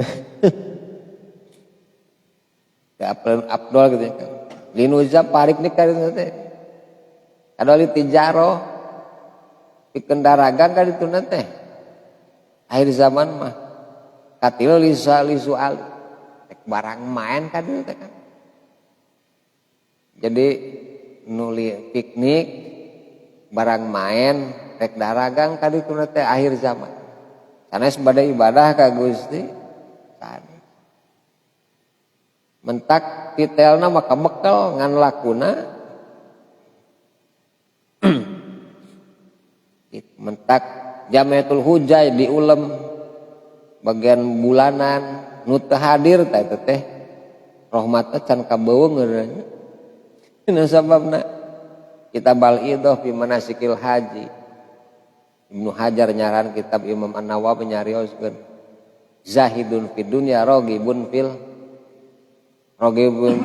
Abdul gitu ya kan. Linuza parik nikah itu teh. Kadali tijaro pikeun daragang ka ditu teh. Akhir zaman mah katil lisu al barang main ka ditu teh kan. Jadi nuli piknik barang main rek daragang ka ditu teh akhir zaman. Sanes bade ibadah ka Gusti sanes. Mentak titelna maka bekel ngan lakuna. Mentak Jamatul Hujaj diulem bagian bulanan nu teu hadir tah eta teh rahmatna can kabeuweung ngeureun. Ina sababna kita bal-idhah fi manasikil haji. Ibnu Hajar nyaran kitab Imam An-Nawawi nyarioskeun zahidun fid dunya ragibun fil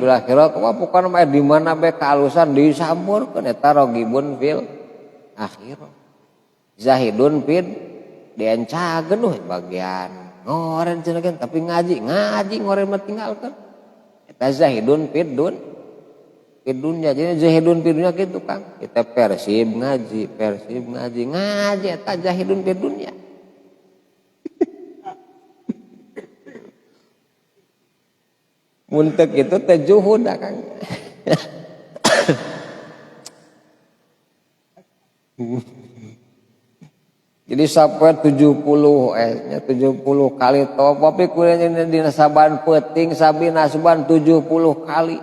akhirat. Wah pokona mah di mana bae kalusan disamurkeun eta ragibun fil akhirat. Zahidun fid diencageun bagian ngoren cenah tapi ngaji ngoren mah tinggalkeun. Eta zahidun fid dunya. Jadi zahidun fid dunya gitu Kang. Kita persib ngaji eta zahidun fid dunya. Mun teu kitu teh juhud Kang. Jadi sampai 70 kali tawaf tapi kuliahnya di saban peting sabi nasban 70 kali.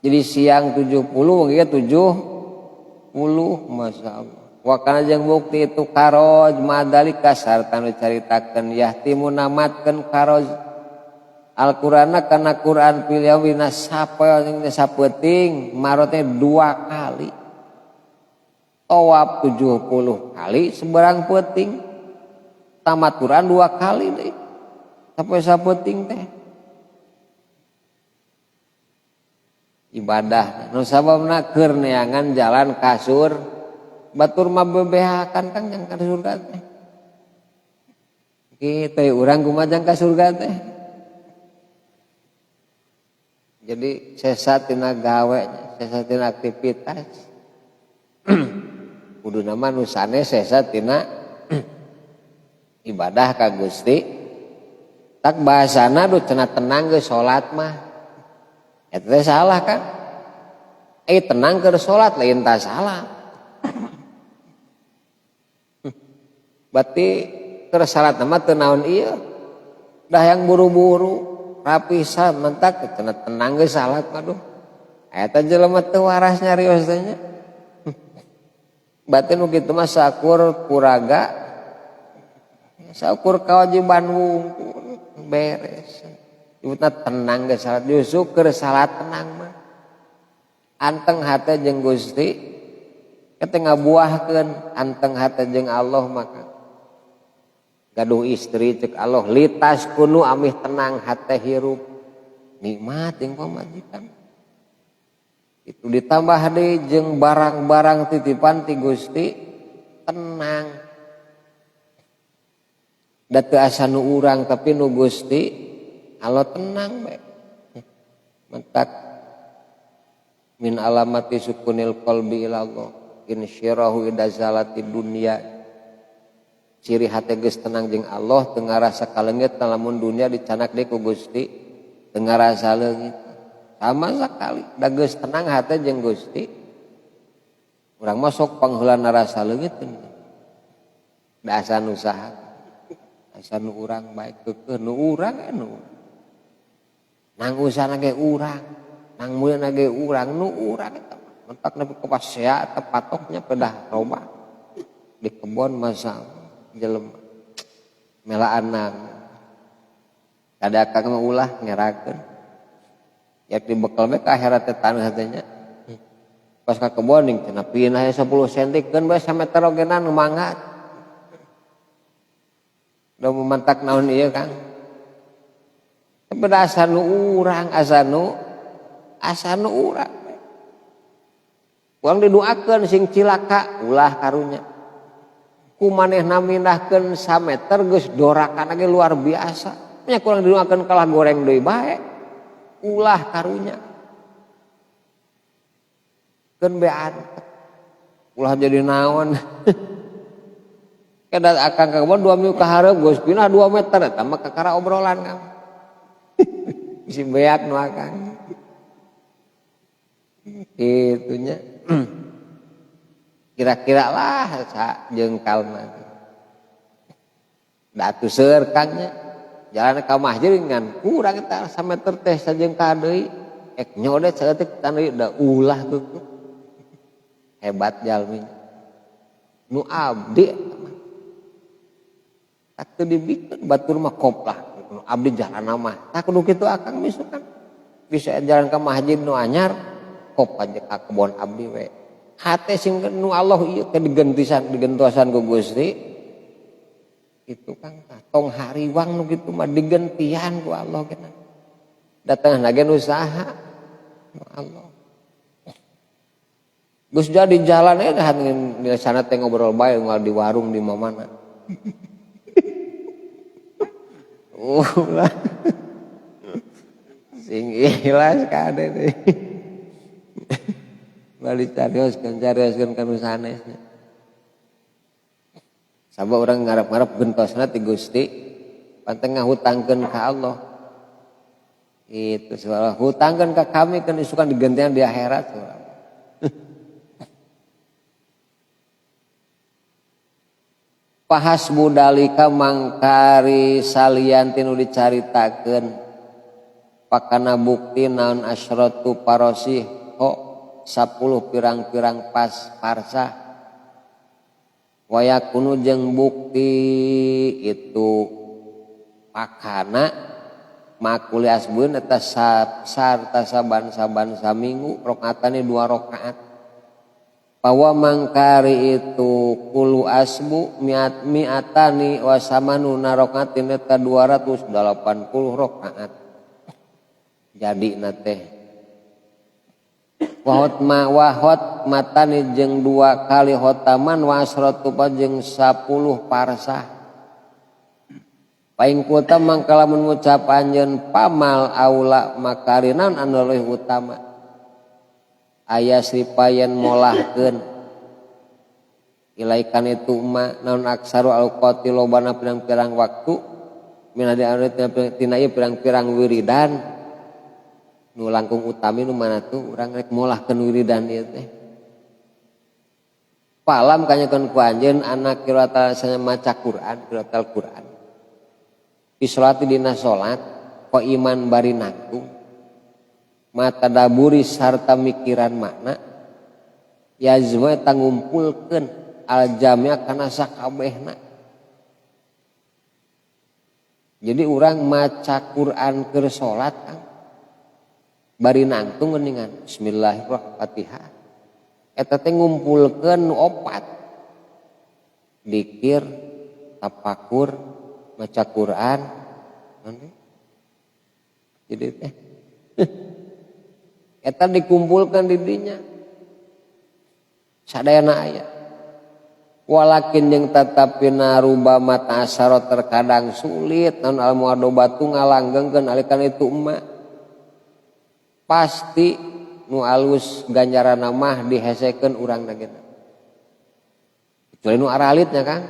Jadi siang 70 ya 70 Masya Allah. Wakana jeung bukti itu karoj madalika sarta nu caritakeun yahtimu namatkeun karoj Al-Qur'ana kana Qur'an pilawina sapoe sapeting marotnya 2 kali. Tawaf 70 kali seberang peting. Tamat Quran 2 kali deh. Sampai sapeting teh. Ibadah nu sababna keur neangan jalan kasur batur mah bebehakan Kang jang ka surga teh. Kitu urang kumaha jang ka surga teh. Jadi sesat tina gawe, sesat tina aktivitas. Kudu nama nu sanes sesat tina ibadah ka Gusti. Tak bahasana du cenah tenang ge salat mah. Eta teh salah kan? Tenang keur salat lain tah salah. Berarti keur salat mah teu naon ieu. Dah yang buru-buru rapisan mentak cenah tenang ge salat mah duh. Eta jelema teu waras nyarios teh nya. Batin kitu mah sakur kuraga sakur kewajiban wungkul beres. Ibutna tenang ge salat justru keur salat tenang mah. Anteng hate jeung Gusti kete ngabuahkeun anteng hate jeung Allah maka gaduh istri cek Allah litas kunu amih tenang hate hirup nikmat jeung pamajikan. Itu ditambah deui jeung barang-barang titipan ti Gusti tenang. Da teu asa nu urang tapi nu Gusti Allah tenang bae. Mentak min alamati sukunil qalbi ila Allah insyirahu idazalati dunya. Ciri hate geus tenang jeung Allah teu ngarasa kaleungit lamun dunia dicanak deui ku Gusti teu ngarasa leungit. Sama sekali da geus tenang hate jeung Gusti urang mah sok pangheula rasa leungit da asa nu saha asa nu urang bae keukeuh nu urang anu nang usahana ge urang nang mulina ge urang nu urang eta mentak nepi ka pasea teh patoknya pedah robah di kebon masa jelema melaanang kada kang mah ulah ngerakeun yak dibekal bae ka akhirat teh taneuh teh nya. Pas ka kebon ning cenah pinah 10 cm keun bae sameter ogenan nu manggat. Da memantak naon ieu Kang? Pada asa nu urang, asa nu urang. Urang didoakeun sing cilaka ulah karunya. Ku manehna mindahkeun sameter geus dorakan ge luar biasa. Nya kurang didoakeun kalah goreng deui bae. Ulah karunya keun bean ulah jadi naon kada akang ka kebon 2 minggu ka hareup geus pindah 2 meter eta mah kakara obrolan Kang bisi beak nu akang kitu nya kira-kira lah jengkalna da atuh seur Kang nya jalan ka masjid ngan kurang eta sameter teh sajengka deui ek nyodet saeutik tanu da ulah tuh hebat jalmi nu abdi tak teu dibikeun batur mah koplah nu abdi jalan mah tak kudu kitu akang misukan bisa jalan ka masjid nu anyar kop aja ka kebon abdi we hate sing nu Allah ieu teh digentosan ku Gusti itu Kang tong hariwang nu kitu mah digentian ku Allah kana datang nagen usaha Allah geus jadi jalan dah di sana teh ngobrol bae moal di warung di mamana ulah sing ikhlas kade teh bali carioskeun kanu sanesna. Sabab orang ngarep-ngarep gentosna ti Gusti panteng ngahutangkeun ka Allah. Itu soal hutangkeun ka kami kan isukan digantian di akhirat. Pahas budalika mangkari salian tinu dicaritakeun pakana bukti naon asyratu parosih 10 pirang-pirang parsa wayakunu jeung bukti itu pakana makuli asbeun eta sarta saban-saban saminggu rakaatane 2 rakaat bahwa mangkari itu kulu asbu mi'atani wa samanuna rakaatin eta 280 rakaat jadi nate wahot matani jeung 2 kali hotaman wa asratu jeung 10 parsa paing kuta mangkala mengucap anjeun pamal aula makarinan anu leuwih utama aya sipayan molahkeun ilaikan itu naon aksaru alqati lobana pirang-pirang waktu minadi tina ieu pirang-pirang wiridan nu langkung utami nu mana tuh urang rek molahkeun wiridan ieu teh palam kanyakeun ku anjeun anak qiraatal sanya maca Quran qiraatal Quran fi sholati dina salat ko iman bari nangtung mata daburi sarta mikiran makna yazma eta ngumpulkeun al jamia kana sakabehna jadi urang maca Quran keur salat Kang bari nangtung geuningan bismillahirrahmanirrahim eta teh ngumpulkeun 4 dzikir tafakur maca Quran jadi teh eta dikumpulkan di dinya sadayana aya walakin jeung tatapina rubama ta'asara terkadang sulit naon al muadobatu ngalanggengkeun alika itu pasti nu alus ganjaranna mah dihesekeun urang nagena kecuali nu aralitnya Kang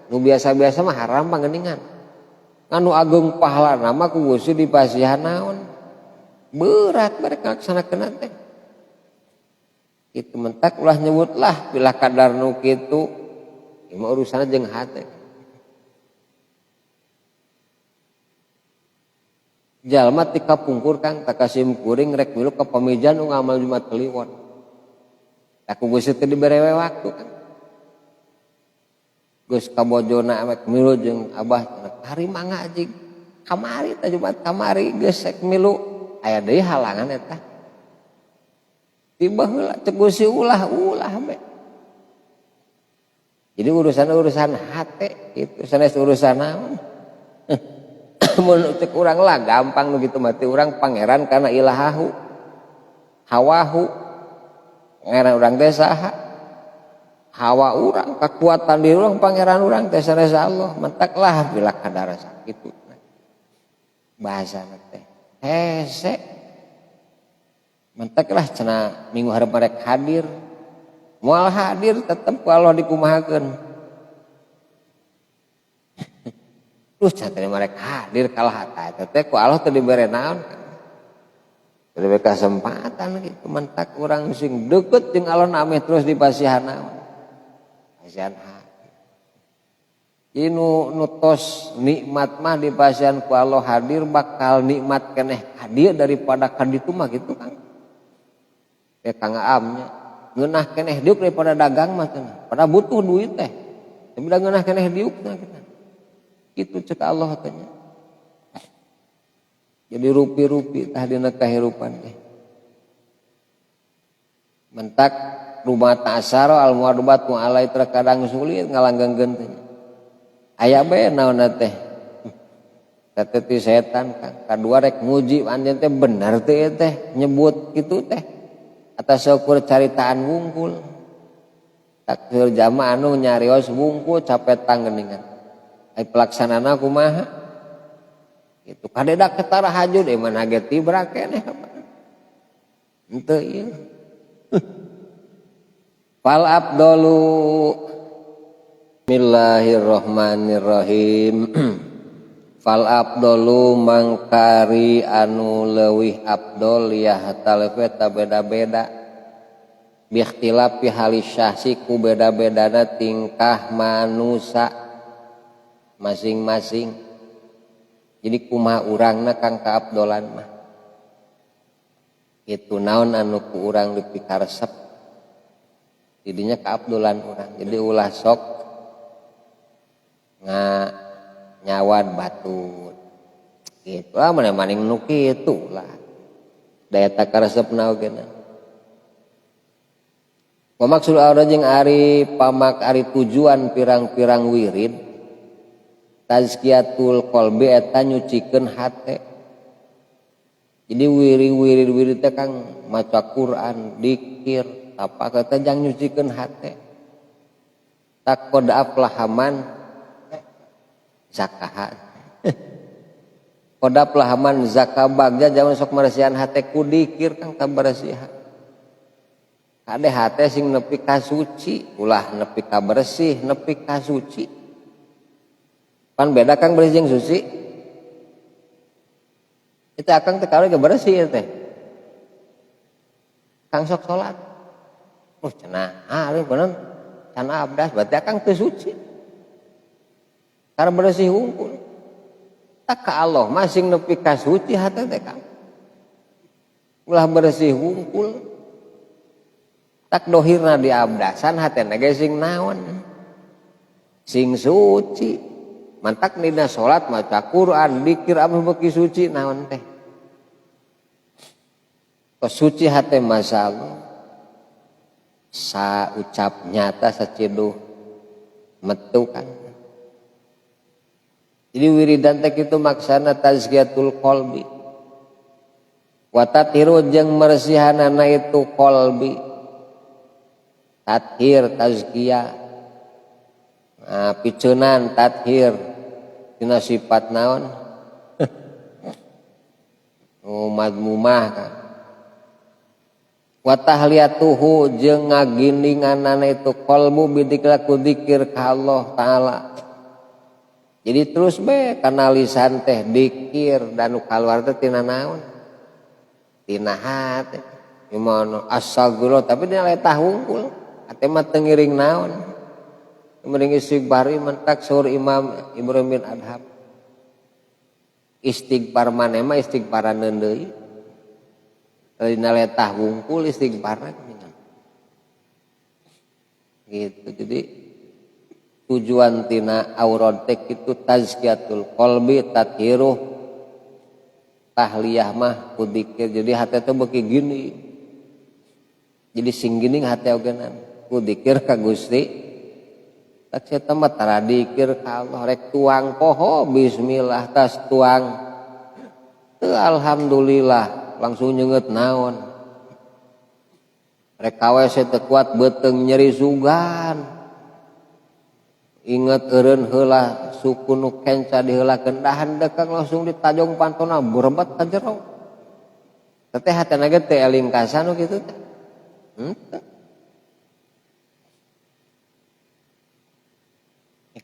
nu biasa-biasa mah haram panggeuningan anu agung pahalana mah ku Gusti dipasihan naon berat barek ngalaksanakeun teh kitu mentak ulah nyebutlah pilah kadar nu kitu ieu mah urusana jeung hate jalma tika pungkur Kang takasim kuring rek milu ka pamijan nu ngamal Jumat Kliwon aku Gusti teh dibere waktu Kang geus kabojona rek milu jeung abah hari mangga anjing kamari teh Jumat kamari geus rek milu aya deui halangan eta tiba heula cek Gusti ulah be jadi urusan hate itu sanes urusan naon mun cek urang lah gampang nu kitu mah teh urang pangeran kana ilahahu hawahu pangeran urang teh saha hawa urang kekuatan di urang pangeran urang teh sanes Allah mentaklah bila kadar sakitu bahasana teh hese mentaklah cenah minggu hareup rek hadir moal hadir tetep ku Allah dikumahakeun terus catanya mereka hadir kalah hata teh ku Allah teu dibere naon teu dibere kesempatan gitu mentak urang sing deukeut jeung Allah ame terus dipasihan naon pasihan hati inu tos nikmat mah dipasihan ku Allah hadir bakal nikmat keneh hadir daripada ka ditu mah gitu Kang teh Kang Aamnya ngeunah keneh diuk daripada dagang mah teh pada butuh duit teh tapi da ngeunah keneh diukna kita itu cek Allah tanya jadi rupi-rupi tah dina kahirupan teh mentak rumah ta'asara al muadobat mu alai terkadang sulit ngalanggengkeun teh aya bae naonna teh teteh setan Kang kadua rek nguji anjeun teh bener teh teh nyebut kitu teh atas syukur caritaan wungkul takdir jamaah anu nyarios wungkul capetang geuningan ai pelaksanana kumaha itu kadeda ketara hajud mana ge tibra keneh henteu ieu fal abdalu bismillahirrahmanirrahim fal abdalu mangkari anu leuwih abdol ya talefeta beda-beda bi ikhtilafi halis syahsi ku beda-bedana tingkah manusia masing-masing. Jadi kumaha urangna Kang kaabdolan mah itu naon anu ku urang dipikaresep didinya kaabdolan urang. Jadi ulah sok nyawad batur gitu lah, maning nu kitu lah daya takaresepna oge na. Pamaksud Allah jeung ari pamak ari tujuan pirang-pirang wirid tazkiyatul qalbi eta nyucikeun hate. Jadi wirid teh Kang maca Quran, dzikir, apa kata jang nyucikeun hate. Tak qad aflahaman zakah. Qad aflahaman zakah bagja jaman sok maresihan hate ku dzikir Kang tabaresihan. Ade hate sing nepi ka suci, ulah nepi ka bersih, nepi ka suci. Pan beda Kang bersih jeung suci. Itu akang teh kalau bersih teh. Kang sok salat. Oh cenah, ari bener can abdas berarti akang teu suci. Karena bersih hungkul. Tak ka Allah masing nepi ka suci hate teh Kang. Ulah bersih hungkul. Tak dohirna di abdasan hatena ge sing naon? Sing suci. Mantak dina salat maca Quran, dzikir anu beuki suci naon teh? Suci hate masalah. Sa ucap nyata saciduh metu kan. Jadi wiridan teh kitu maksana tazkiyatul qalbi. Wa tathiru jeung marsihanana itu qalbi. Tathir tazkiyah. Piceunan tathir dina sifat naon? Madmumah kan. Wa tahliyatuhu jeung ngagindinganana itu qalbu bidzikra ku dzikir ka Allah taala. Jadi terus be kana lisan teh dzikir dan nu kaluar teh tina naon? Tina hate. Gimana astagfirullah tapi dina letah hungkul. Ate mah teu ngiring naon. Mending istighfar mentak saur Imam Ibrahim bin Adham. Istighfar maneh mah istighfaran deui. Dina letah wungkul istighfarna gitu. Jadi tujuan tina aurad teh itu tazkiyatul qalbi tathiruh tahliyah mah ku dzikir. Jadi hate teh beuki gini. Jadi sing gini hate ogenan ku dzikir ka Gusti. Tak saya mah tara dzikir ka Allah rek tuang poho bismillah tas tuang teu alhamdulillah langsung nyeungeut naon rek kawese teu kuat beuteung nyeri sugan inget eureun heula suku nu kenca diheulakeun dahan dekang langsung ditajong pantona berebet ka jero teh hatena ge teu eling ka sanu kitu teh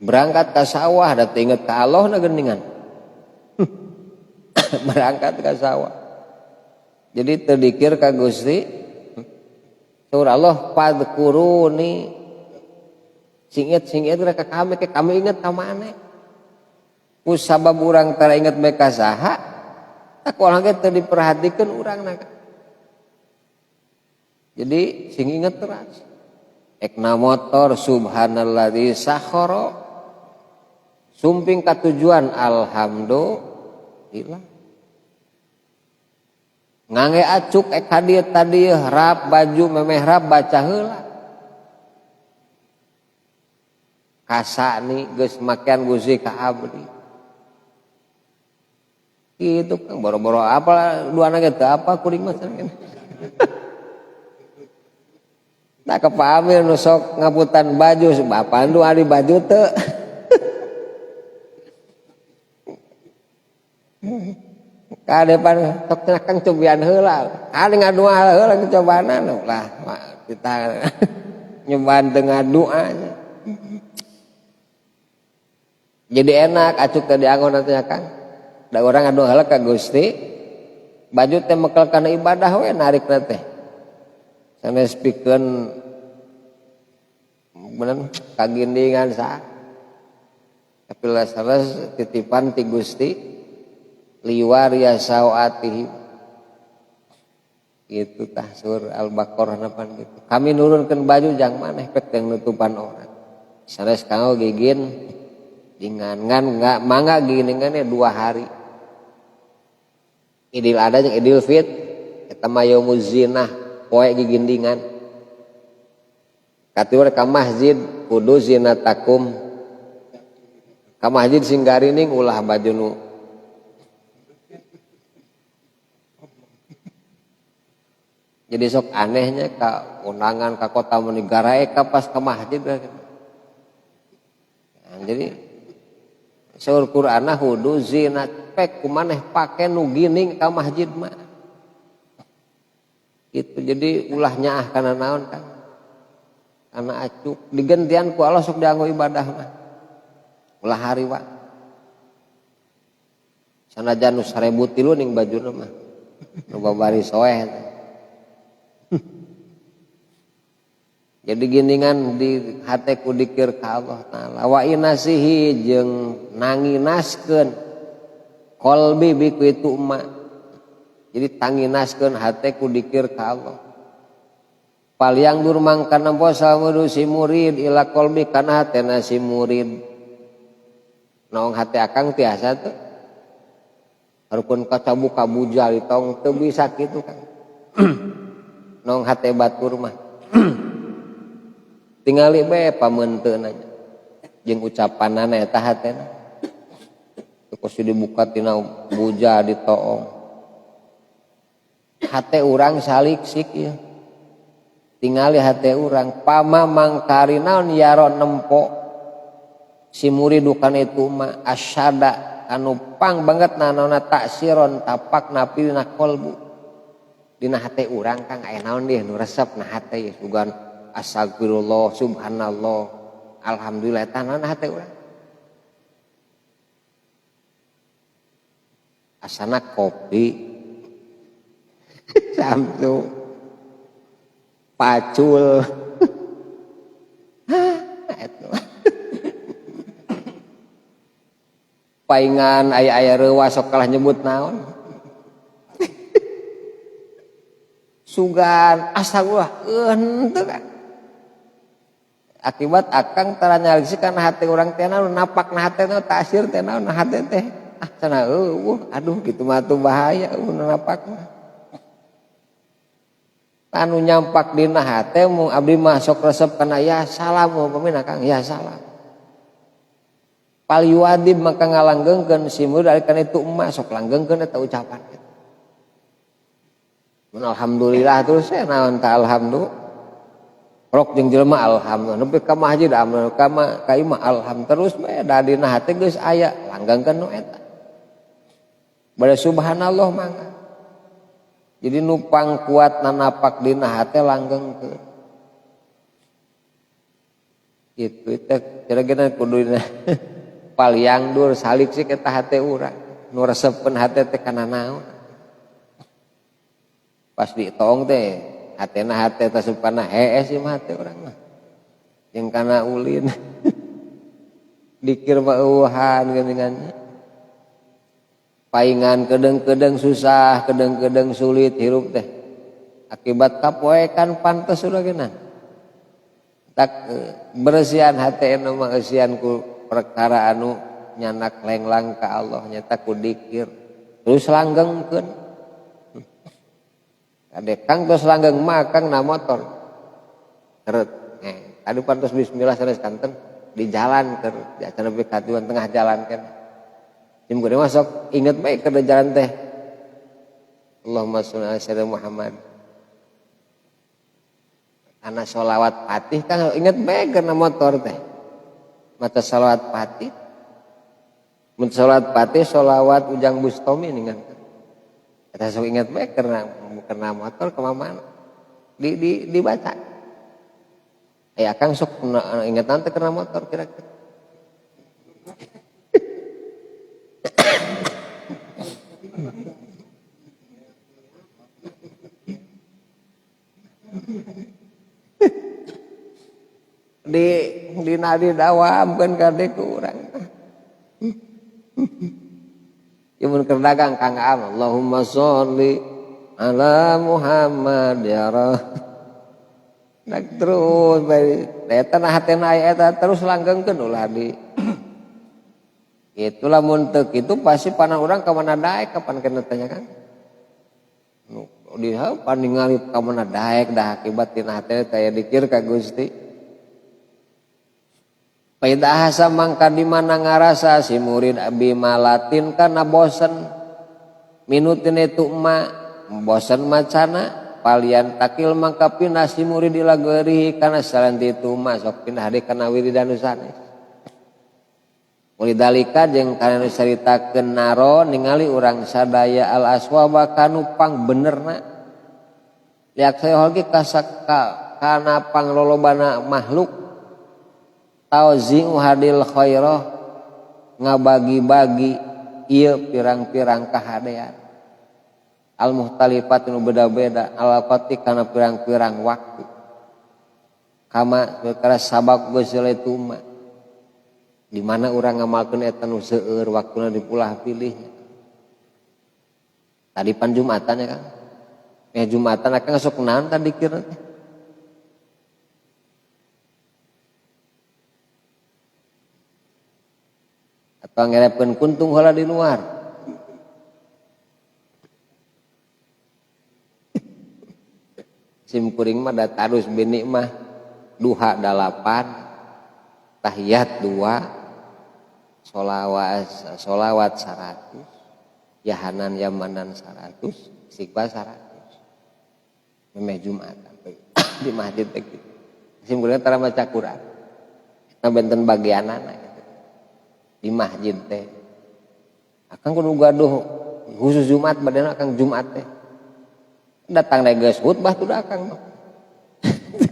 berangkat ke sawah da inget ka Allah na geuningan. Berangkat ke sawah. Jadi teu dikir ka Gusti. Saur Allah padkuruni. Singit rek ka kami inget ka maneh. Ku sabab urang tara inget bae ka saha? Tak ulah ge teu diperhatikeun urangna. Jadi sing inget terus. Ekna motor subhanalladzi sakhara sumping katujuan alhamdulillah. Ngangge acuk hadiah tadi rap baju memeh rap baca heula. Kasani geus makean Gusti ka abdi. Kitu Kang boro-boro apa duana ge teu apa kuring mah sareng. Tak kepahami nu sok ngaputan baju bapan du ari baju teu. Ka depan sok cenah Kang cobian heula. Ari ngadua heula cobanan lah kita nyobaan teu ngadua. Jadi enak acuk teh dianggon teh Kang. Da urang adu heula ka Gusti. Baju teh mekel kana ibadah we narikna teh. Sanes pikeun bener kagindingan sa. tapi lasaras titipan ti Gusti liwaria sawatihi gitu tah sur Al-Baqarah napan gitu kami nurunkeun baju jang maneh pek teu nutupan aurat sanes kanggo gigin dingan enggak mangga giginannya 2 hari Idul Adha jeung Idul Fit eta mah yaumuz zinah poe gigindingan katiur ka masjid kudu zinatakum ka masjid sing garining ulah baju nu jadi sok anehnya ka undangan ka kota negara ka pas ka masjid jadi saur Qur'ana hudu zinat pek kumaneh pake nu gining ka masjid mah gitu jadi ulah nyaah kana naon kan kana acuk digentian ku Allah sok dianggo ibadah mah ulah hari wa sanajan nu 1000 tilu ning bajuna mah nu babari soeh jadi giningan di hateku dikir ka Allah Ta'ala wa inasihi jeung nanginaskeun qalbi biku itu emak jadi tanginaskeun hateku dikir ka Allah paliang durmang kana posa wudu si murid ila qalbi kana hatena si murid naong hate akang tiasa teu harupun kaca buka bujal tong teu bisa kitu kan naong hate batur mah tingali bae pamenteun nya jeung ucapanana eta hatena teu kudu dibuka tina buja ditoong hate urang salik-sik ieu tingali hate urang pama mangkari naon yaro nempo si murid kana itu mah asyada anu pang banget nanaona taksiron tapak napi dina qalbu dina hate urang kang aya naon deui nu resep na hate ye sugan astagfirullah subhanallah alhamdulillah tanana hate urang asana kopi samsu pacul paingan aya-aya reuwa sok kalah nyebut naon sugan astagfirullah henteu kan akibat akang tara nyaliksi kana hate urang teh naon napakna hate teh tasir teh naon hate teh cenah aduh kitu mah tuh bahaya napak mah anu nyampak dina hate mung abdi mah sok resep kana ya salam upamina Kang ya salam pal yuadib maka ngalanggengkeun si murid ari kana itu emak sok langgengkeun eta ucapan mun alhamdulillah terus naon ta alhamdulillah rok jeung jelema alhamdulillah nepi ka masjid amal ka imah alham terus bae da dina hate geus aya langgengkeun nu eta bade subhanallah mangga jadi nupang kuat nanapak dina hate langgengkeun kitu teh kira-kira kudu dina paliang dur salik sih eta hate urang nu resepkeun hate teh kana naon pas ditong teh hatena hate tasupana hees ieu mah hate urang mah jeung kana ulin dikir mah eueuhan geuningannya paingan kedeng-kedeng susah kedeng-kedeng sulit hirup teh akibat kapoekan pantes urang geunan tak beresian hate anu mah eusian ku perkara anu nyanak lenglang ka Allah nyata ku dikir terus langgengkeun ade Kang tos langgeng mah Kang na motor keret adu pantos bismillah sanes kanten di jalan keur diacan nepi ka tujuan tengah jalan kan jam gede masuk inget bae keur jalan teh Allahumma sholli ala sayyidina Muhammad ana sholawat patih Kang inget bae keur na motor teh mata sholawat patih mun sholawat patih sholawat ujang bustomi ningan eta sok inget bae karena motor kemana dibaca Kang sok inget nanti karena motor kira-kira di nadi dawam kan kade kurang Imun keur dagang Kang Am, Allahumma sholli ala Muhammad ya Rabb. Dak terus bae eta nah hatena aya eta terus langgengkeun ulah di itulah mun teu kitu pasti panah urang ka mana daek kapan kena tanya kan nu diha paningali ka mana daek dah akibat tina hatena taya dikir ka Gusti Paidah hasa mangka di mana ngarasa si murid abi malatin kana bosen minutin itu emak bosen macana palian takil mangka pindah si murid dilageri kana salanti itu masuk pindah deui kana wiridan sanes. Mulidalika jeung kana caritakeun naro ningali urang sadaya al aswaba kanu pang benerna. Liak saya oge kana panglolobana makhluk tauzi'u hadil khairah ngabagi-bagi ieu pirang-pirang kahadean. Al-muhtalifat nu beda-beda al-awqati kana pirang-pirang waktu kama perkara sabab geus itu mah di mana urang ngamalkeun eta nu seueur waktuna dipulah pilihnya tadi pan Jumatan ya Kang Jumatan Kang sok naon tadi dikir teh atau ngerepeun kuntung heula di luar simkuring mah da tarus bini mah duha 8 tahiyat 2 sholawat 100 yahanan yamanan 100 istighfar 100 memeh Jumat di masjid teh kitu simkuring tara maca Quran na benten bagianana di masjid teh akang kudu gaduh khusus Jumat badana akang Jumat teh datang na geus khutbah tuh akang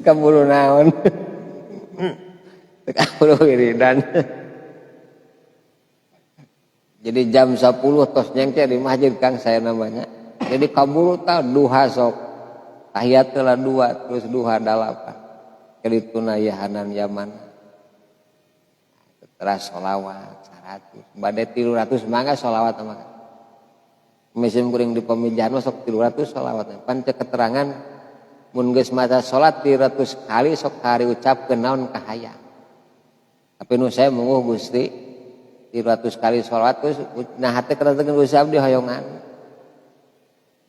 teu bulu naon teu bulu wiridan jadi jam 10 tos nyengke di masjid Kang saya namanya jadi kabulu tah duha sok tahiyat lah 2 terus duha 8 kadituna yahanan yaman terus sholawat 100 bade 300 mangga sholawat mah mesim kuring di pemijahan sok 300 sholawat pan cek keterangan mun geus maca salat 300 kali sok hari ucapkeun naon kahayang tapi nu saya munguh Gusti 300 kali sholawat terus nah hate kedatengan Gusti abdi hoyongan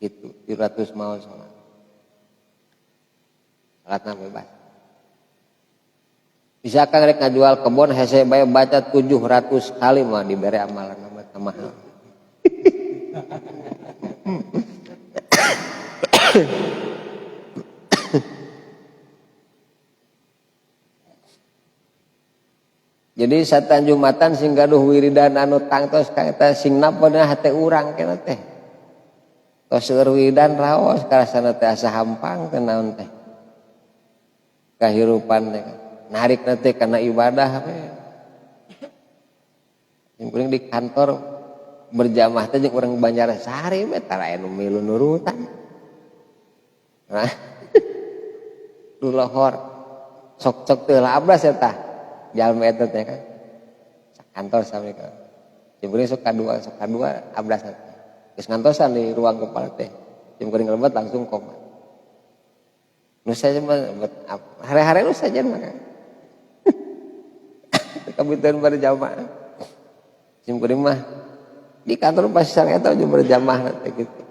gitu 300 mau salat salatna bebas bisa Kang rek ngajual kebon hese bae baca 700 kali mah dibere amalan mah mahal jadi satan Jumatan sing gaduh wiridan anu tangtos ka eta sing napona hate urang keneh teh tos seueur wiridan raos karasana teh asa hampang teh naon teh kahirupan teh narikna teh kana ibadah we sing kuring di kantor berjamaah teh jeung urang Banjarsari we tara anu milu nurutan. Nah. Du lohor. Sok-sok teu labras eta. Jalma eta teh kan. Kantor sami ka. Cimkuring sok kadua abras teh. Geus ngantosan di ruang kepala teh. Cimkuring lebat langsung koma. Nu saja hari-hari nu saja mah. Kabitueun berjamaah. Cimkuring mah di kantor pasti sareng eta juga berjamaah teh gitu.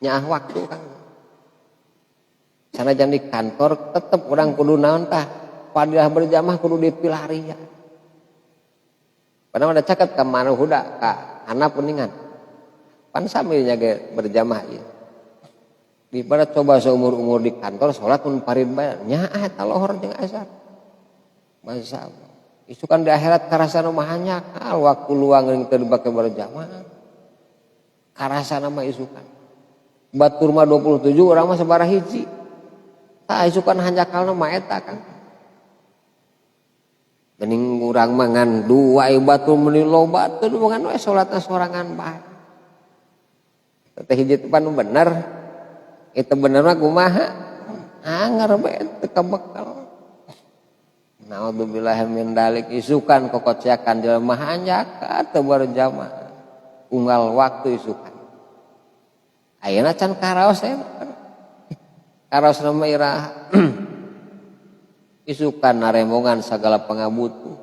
Nyaah waktu Kang. Sanajan di kantor tetep urang kudu naon tah? Padilah berjamaah kudu dipilarian. Padahal ada caket ka mana huda ka handap peuningan. Pan sami nya ge berjamaah ieu. Dibara coba seumur-umur di kantor salat mun parid bae nyaah eta lohor jeung asar. Masyaallah. Isukan di akhirat karasana mah hanyakal waktu luang yang teu dibake berjamaah. Karasana mah isukan. Batur mah 27 orang mah sabaraha hiji. Tah isukan hanyakalna mah eta Kang. Geuning urang mah ngan dua batur meuni loba teu ngan we salatna sorangan bae. Teh hiji teh panu bener. Itu bener mah kumaha? Anger bae teu kabekal. Naudzubillah min dalik isukan kokot siakan jelema hanjak teu berjamaah. unggal waktu isukan ayeuna can karaos karaos nama iraha isukan naremongan sagala pangabutuh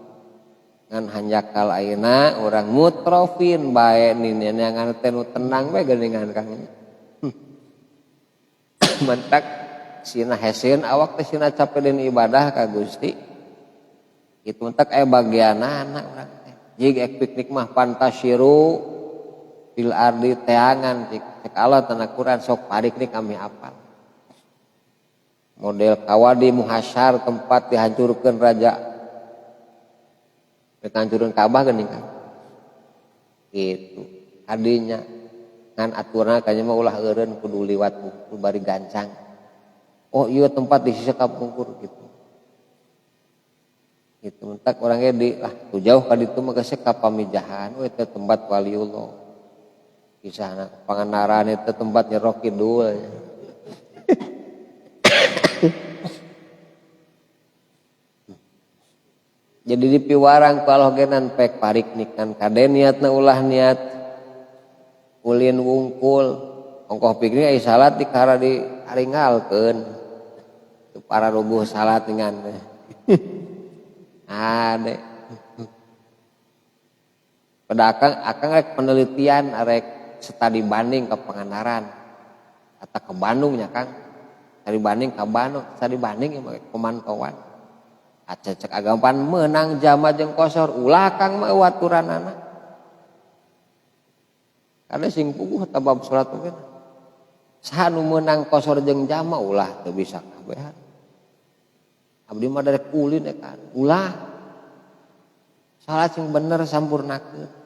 ngan hanjakal ayeuna urang mutrofin bae ninenangan teh nu tenang bae geuningan kang mentak sina hesieun awak teh sina capek deun ibadah ka Gusti kitu mentak aya bagianana urang teh jig piknik mah pantasyiru fil ardi teangan cek Allah tana Quran sok pariknik kami apal model kawadi muhasyar tempat dihancurkeun raja dihancurkeun Ka'bah geuning kan gitu kadinya ngan aturna kanya mah ulah eureun kudu liwat kudu bari gancang oh ieu tempat di sisi kapungkur gitu gitu mentak urang ge di lah tu jauh ka ditu mah geus ka pamijahan we teh tempat waliullah kisahna Pangandaran itu tempatnya Roh Kidul jadi di piwarang kalau genan pek pariknik kan kade niatna ulah niat ulin wungkul ongkoh piknik ai salat di kara di haringalkeun teu para rubuh salat dengan ade pada akang rek penelitian rek studi banding ke Pangandaran atau ke Bandung nya Kang studi banding ke Bandung studi banding ya pemantauan acecek agapan menang jama jeung kosor ulah Kang mah waturanana karena sing puguh tabab salat oge saha nu meunang kosor jeung jama ulah teu bisa kabehan abdi mah darek ulin kan ulah salat sing bener sampurnakeun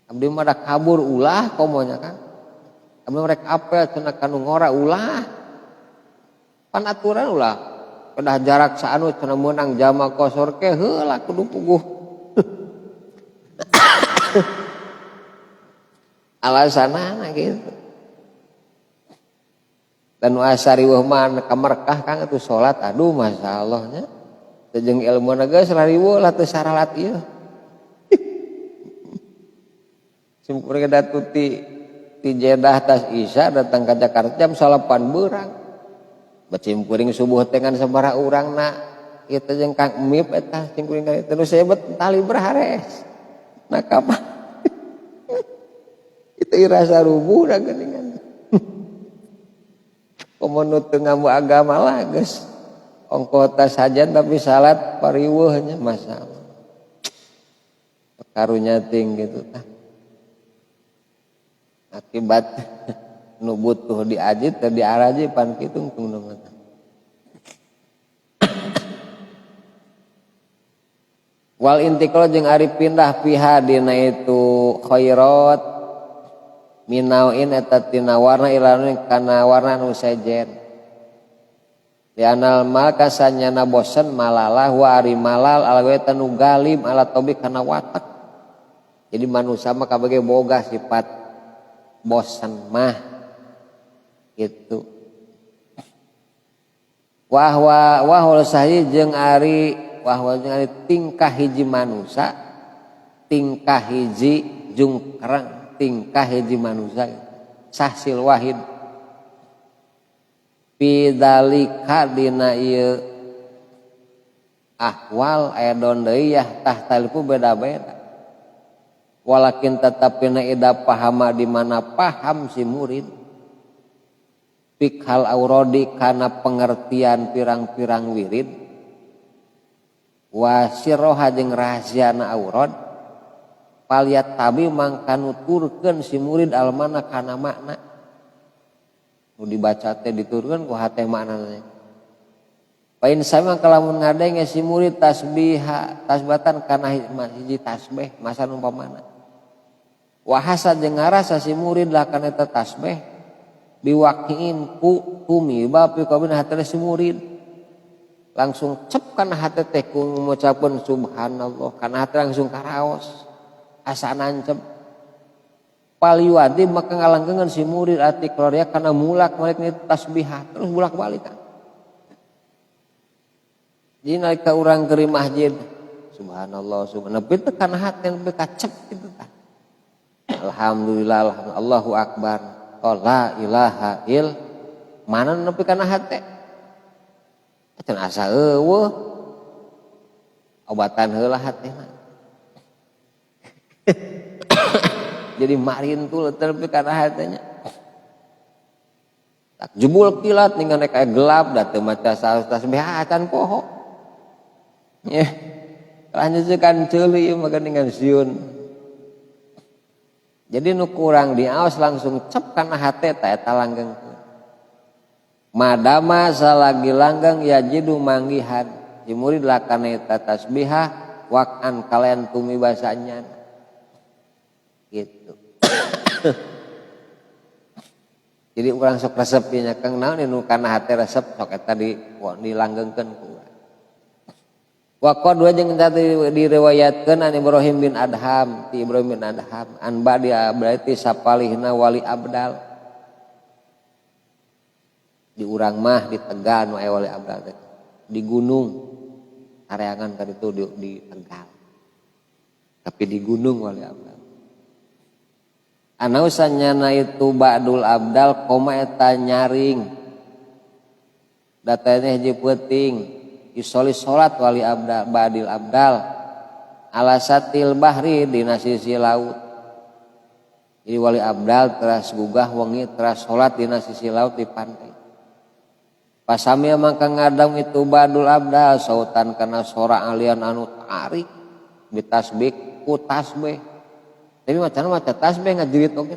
abdi mah da kabur ulah komonya Kang abdi rek apel cenah kanu ngora ulah pan aturan ulah kedah jarak saanu cenah meunang jama kosor ke heula kudu puguh alasanana gitu dan asari weuh mah kamarkah Kang atuh salat aduh masyaallah nya teu jeung ilmuna geus rariweuh lah teu saralat ieu simkuring datu ti Jeddah tas Isya datang ka Jakarta jam 8 beurang bacimkuring subuh teh ngan sabaraha urangna ieu teh jeung Kang Emip eta simkuring ka ditu sebet tali berhares nah kapan itu rasa rubuh da geuningan komo teu ngamu agama lah geus ongkoh tas sajan tapi salat pariweuh nya masalah karunya ting gitu tah akibat nu butuh diajit teu diaraji pan kitu tungtung wal intiqal jeung ari pindah piha dina itu khairat minauin eta tina warna ilanun kana warna nu sejen di anal mal kasanyana bosen malalah wa ari malal alwe tanu galim ala tobi kana watak jadi manusia mah kabage boga sifat bosan mah gitu wahwa sahi jeung ari tingkah hiji manusia tingkah hiji jungkrang tingkah hiji manusia sahsil wahid bidalika dina ieu ahwal aya don deui yah tahtalifu beda-beda walakin tetapina ida pahama di mana paham si murid fikhal aurodi kana pengertian pirang-pirang wirid wa sirroha jeung rahasiana aurod paliat tabi mangka nuturkeun si murid almana kana makna nu dibaca teh diturkeun ku hate maknana pain sama kalamun ngadenge si murid tasbatan kana hiji tasbih masa umpamana wahasa jeung ngarasa si murid lah kana eta tasbih biwaqiin ku tumiba fi qabina hati si murid langsung cep kana hati teh ku ngucapkeun subhanallah kana hati langsung karaos asa nancep paliwadi maka ngalangkeungan si murid ati kloria kana mulak balik ni tasbihah terus bolak-balik kan jadi nalika urang ke masjid subhanallah subhanallah teh kana hati lebih kacep gitu kan alhamdulillah, alhamdulillah, Allahu akbar, la ilaha il, mana nepi kana hate can asa eueuh obatan heula hatena jadi marintul nepi kana hatenya tak jebul kilat ningali kayak gelap da teu maca tasbih acan poho nya lanjutkeun ceuli ieu mah dengan sieun. Jadi nu kurang diaos langsung cep kana hate ta eta langgengkeun. Madama salagi langgeng yajidu manggihan di murid lakana eta tasbihah waqan kalian tumi basanya. Gitu. Jadi urang sok resep nya Kang naon nu kana hate resep sok eta dilanggengkeun ku. Wa qad jeung diriwayatkeun an Ibrahim bin Adham ti Ibrahim bin Adham an ba'di berarti sapalihna wali abdal di urang mah di Tegal nu aya wali abdal teh di gunung areangan tadi itu di Tegal tapi di gunung wali abdal anausanyana itu ba'dul abdal koma eta nyaring datanya hiji peuting isoli salat wali abdal badil abdal ala satil bahri dina sisi laut. Jadi wali abdal teras gugah wengi teras salat dina sisi laut di pantai. Pasami mangka ngadang itu badul abdal sautan kana sora alian anu tarik ditasbih ku tasbih. Tapi macana maca tasbih ngajerit oge.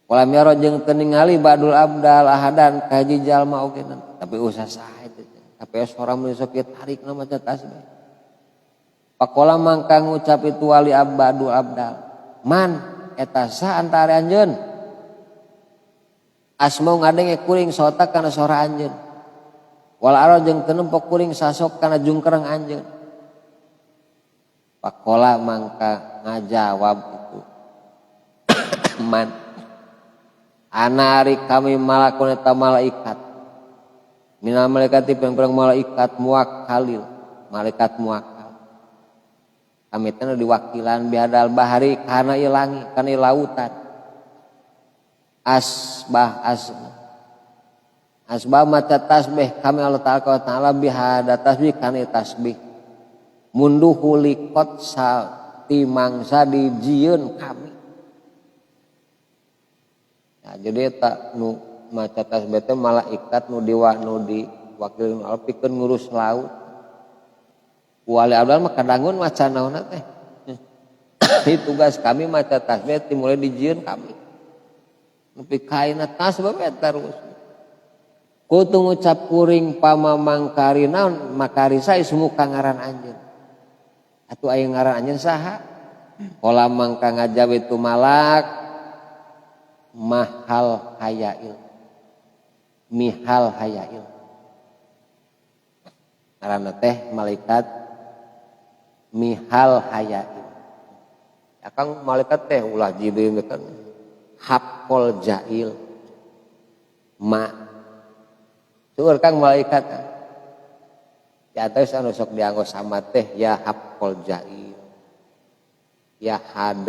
Walam yaro jeung teu ningali badul abdal ahadan ka hiji jalma oge tapi usah saha itu. Tapi seorang menisok tarik nama tasbih. Pakola mangka ngucap itu wali abdul abdal. Man eta sa antara anjeun. Asmau ngadenge kuring sota kana sora anjeun. Wal aro jeung teu nempok kuring sasok kana jungkereng anjeun. Pakola mangka ngajawab itu. Man ana ari kami malakun eta malaikat. Minal malaikati pirang-pirang malaikat muwakkalil malaikat muwakkal kami teh diwakilan bihadal bahari kana ilangi kana lautan asbah maca tasbih kami Allah taala bihada tasbih kana tasbih munduhu liqat timangsa dijieun kami nah jadi eta nu maca tasbih teh malaikat nu diwakilin Allah pikeun ngurus laut. Wali abdal mah kadangun maca naonna teh. Tugas kami maca tasbih dimulai dijieun kami. Nepi kaina tasbih terus. Kudu ngucap kuring pamamangkari naon makarisa ismu kangaran anjeun. Atuh aya ngaran anjeun saha? Qala mangka ngajab itu malak mahal hayail. Mihal hayail karena teh malaikat mihal hayail akang malaikat teh ulah Jibril kan haqqul jail ma seueur kang malaikat ya teh anu sok dianggo sama teh ya haqqul jail ya had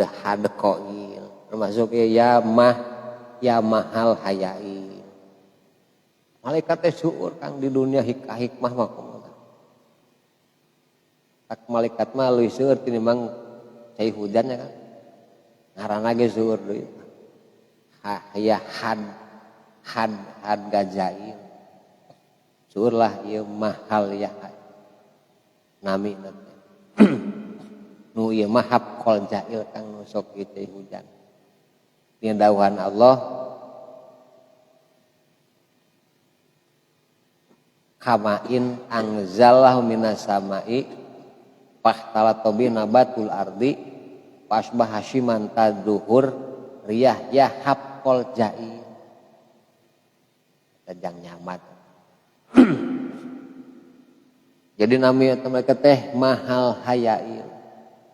qail termasuk ya mahal hayail. Malaikat teh syukur kang di dunia hikmah mah kumaha. Tak malaikat mah leuwih seueur tinimbang cai hujannya kan. Ngaranna ge seueur deui. Ya had gajail. Seueur lah ieu mahal ya. Nami teh. Nu ieu mah haqqul jail kang nu sok cai hujan. Dina dawuhan Allah kamain angzalahu minas samai fahtala tobi nabatul ardi pasbah hasyiman tadzuhur riyah ya haqqul jail tajang nyamat. Jadi nami mereka teh mahal hayail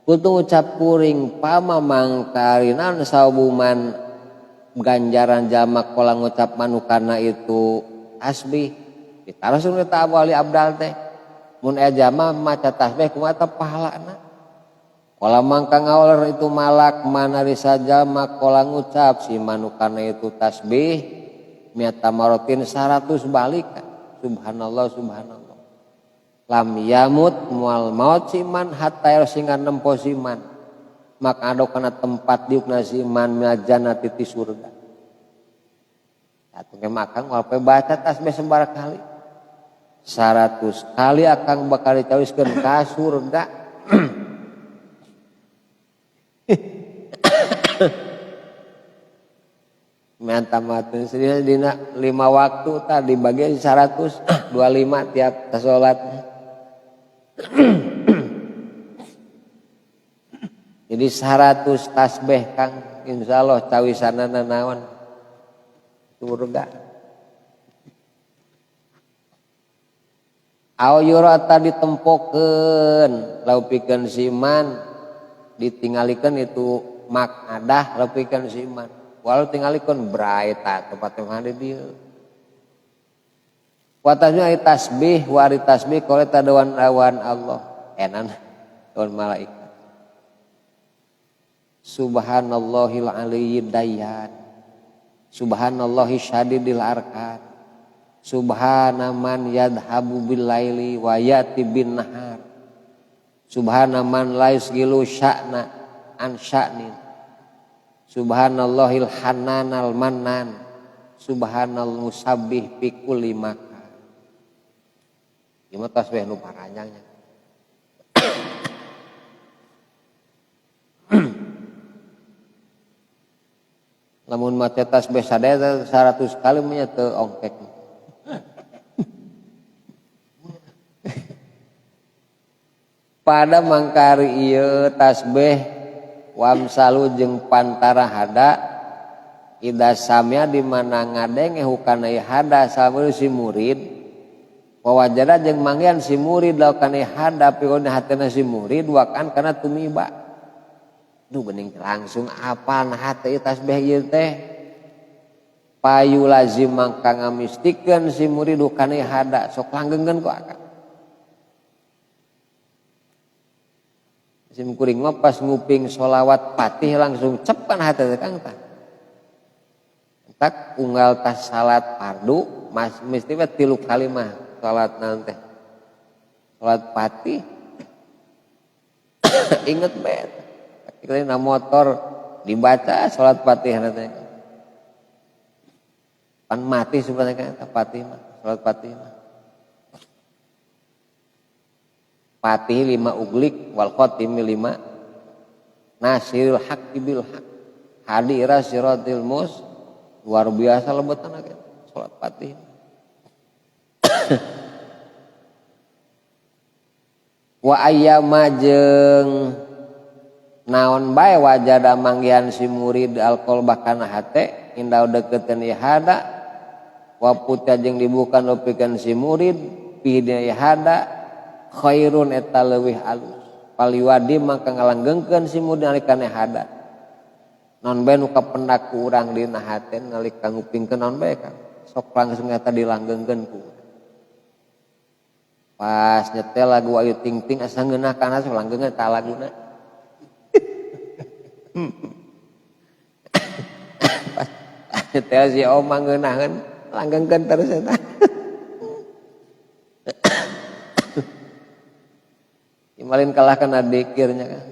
kudu ucap kuring pamamangkarinan saubuman ganjaran jalma kola ngucap manukana itu tasbih ditaruh sunni ta wali abdal teh mun aya jalma maca tasbih kumaha teh pahalana Kala mangka ngawler itu malak manari saja makola ngucap si manukana itu tasbih miata marotin 100 balik. Subhanallah subhanallah. Lam yamut mual maut siman hatta singan nempo siman. Maka ado kana tempat diukna siman miajana titi surga. Satu ke makang walpe baca tasbih sembarang kali. 100 kali akan bakal dicawiskeun ka surga. Mantamatin sedina dina 5 waktu tadi dibagi 100 25 tiap salat. Jadi 100 tasbih Kang insyaallah cawisanana naon surga. Aw yurata ditempokeun laupikeun siman ditinggalikeun itu makadah laupikeun siman. Walau tinggalikeun braeta tempat mandi dieu. Watasnya ari tasbih wari tasbih kole tadawan awan Allah enan lawan malaikat. Subhanallahil aliyyid dayyan. Subhanallahi syadidil arkan. Subhana man yadhabu bil laili wa yati bin nahar. Subhana man la yusgilu sya'na an sya'nin. Subhanallahil hananal mannan. Subhanal musabbih fi kulli makan. Ieu tasbih nu paranyangnya. Lamun maca tasbih sadaya 100 kali nya teu ongkek. Pada mangkari ieu tasbih wamsalu jeung pantara hada ida samya di mana ngadenge hukana hada sabeul si murid wawajada jeung manggihan si murid laukana hada pionna hatena si murid wakan kana tumiba. Duh bening langsung apal nah teh tasbih ieu teh payu lazim mangka ngamistikeun si murid hukana hada sok langgengkeun ku akang. Sim kuring mah pas nguping sholawat patih langsung cepan hati Kang tah. Tak unggal tas salat fardu mesti we 3 kali mah salat nanti. Salat patih inget bet. Akhirnya motor dibaca salat patih nanti. Pan mati sebenarnya kan patih mah salat patih mah. Fatih 5 uglik wal khatimi 5 nasiril haqqi bil haq hadira siratil mus luar biasa lebetan aja salat Fatih. Wa ayyama jeung naon bae wajada manggihan si murid alqol bakana hate indah dekeun ihada wa puta jeung dibuka leupekeun si murid pidina ihada khairun eta leuwih alus paliwadi mangka ngalanggengkeun si murid nalika hada non bae nu kapendak ku urang dina hate nalika ngupingkeun non bae Kang sok langsung eta dilanggengkeun ku pas nyetel lagu Ayu Ting Ting asa ngeunah kana sok langgengkeun ka laguna pas nyetel si Oma ngeunahkeun langgengkeun terus eta. Imalin kalah kana dikirnya kan.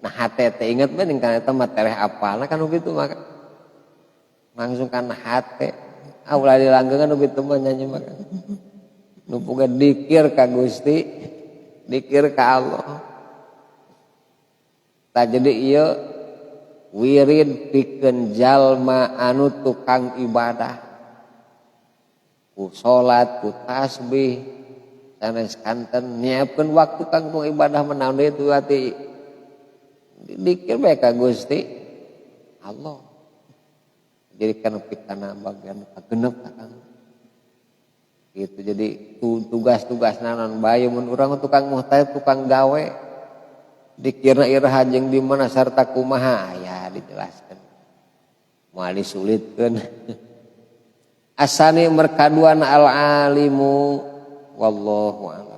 Nah hate teh inget bae ning kana eta mah tereh apalna kan kitu mah. Langsung kana hate. Ulah dilanggengkeun nu kitu mah nyanyi mah. Nu boga dikir ka Gusti, dikir ka Allah. Tah jadi ieu wirid pikeun jalma anu tukang ibadah. Ku salat, ku tasbih, sanes kanten nyiapkeun waktu kanggo ibadah menaon deui tu hati dikir bae ka Gusti Allah. Jadi kana pitana bagian kagenep Kang. Gitu jadi tugas-tugasna naon bae mun urang tukang muhtajab tukang gawe dikirna iraha jeung di mana sarta kumaha aya dijelaskeun. Moal disulitkeun. Asani merkaduan al alimu wallahu a'lam.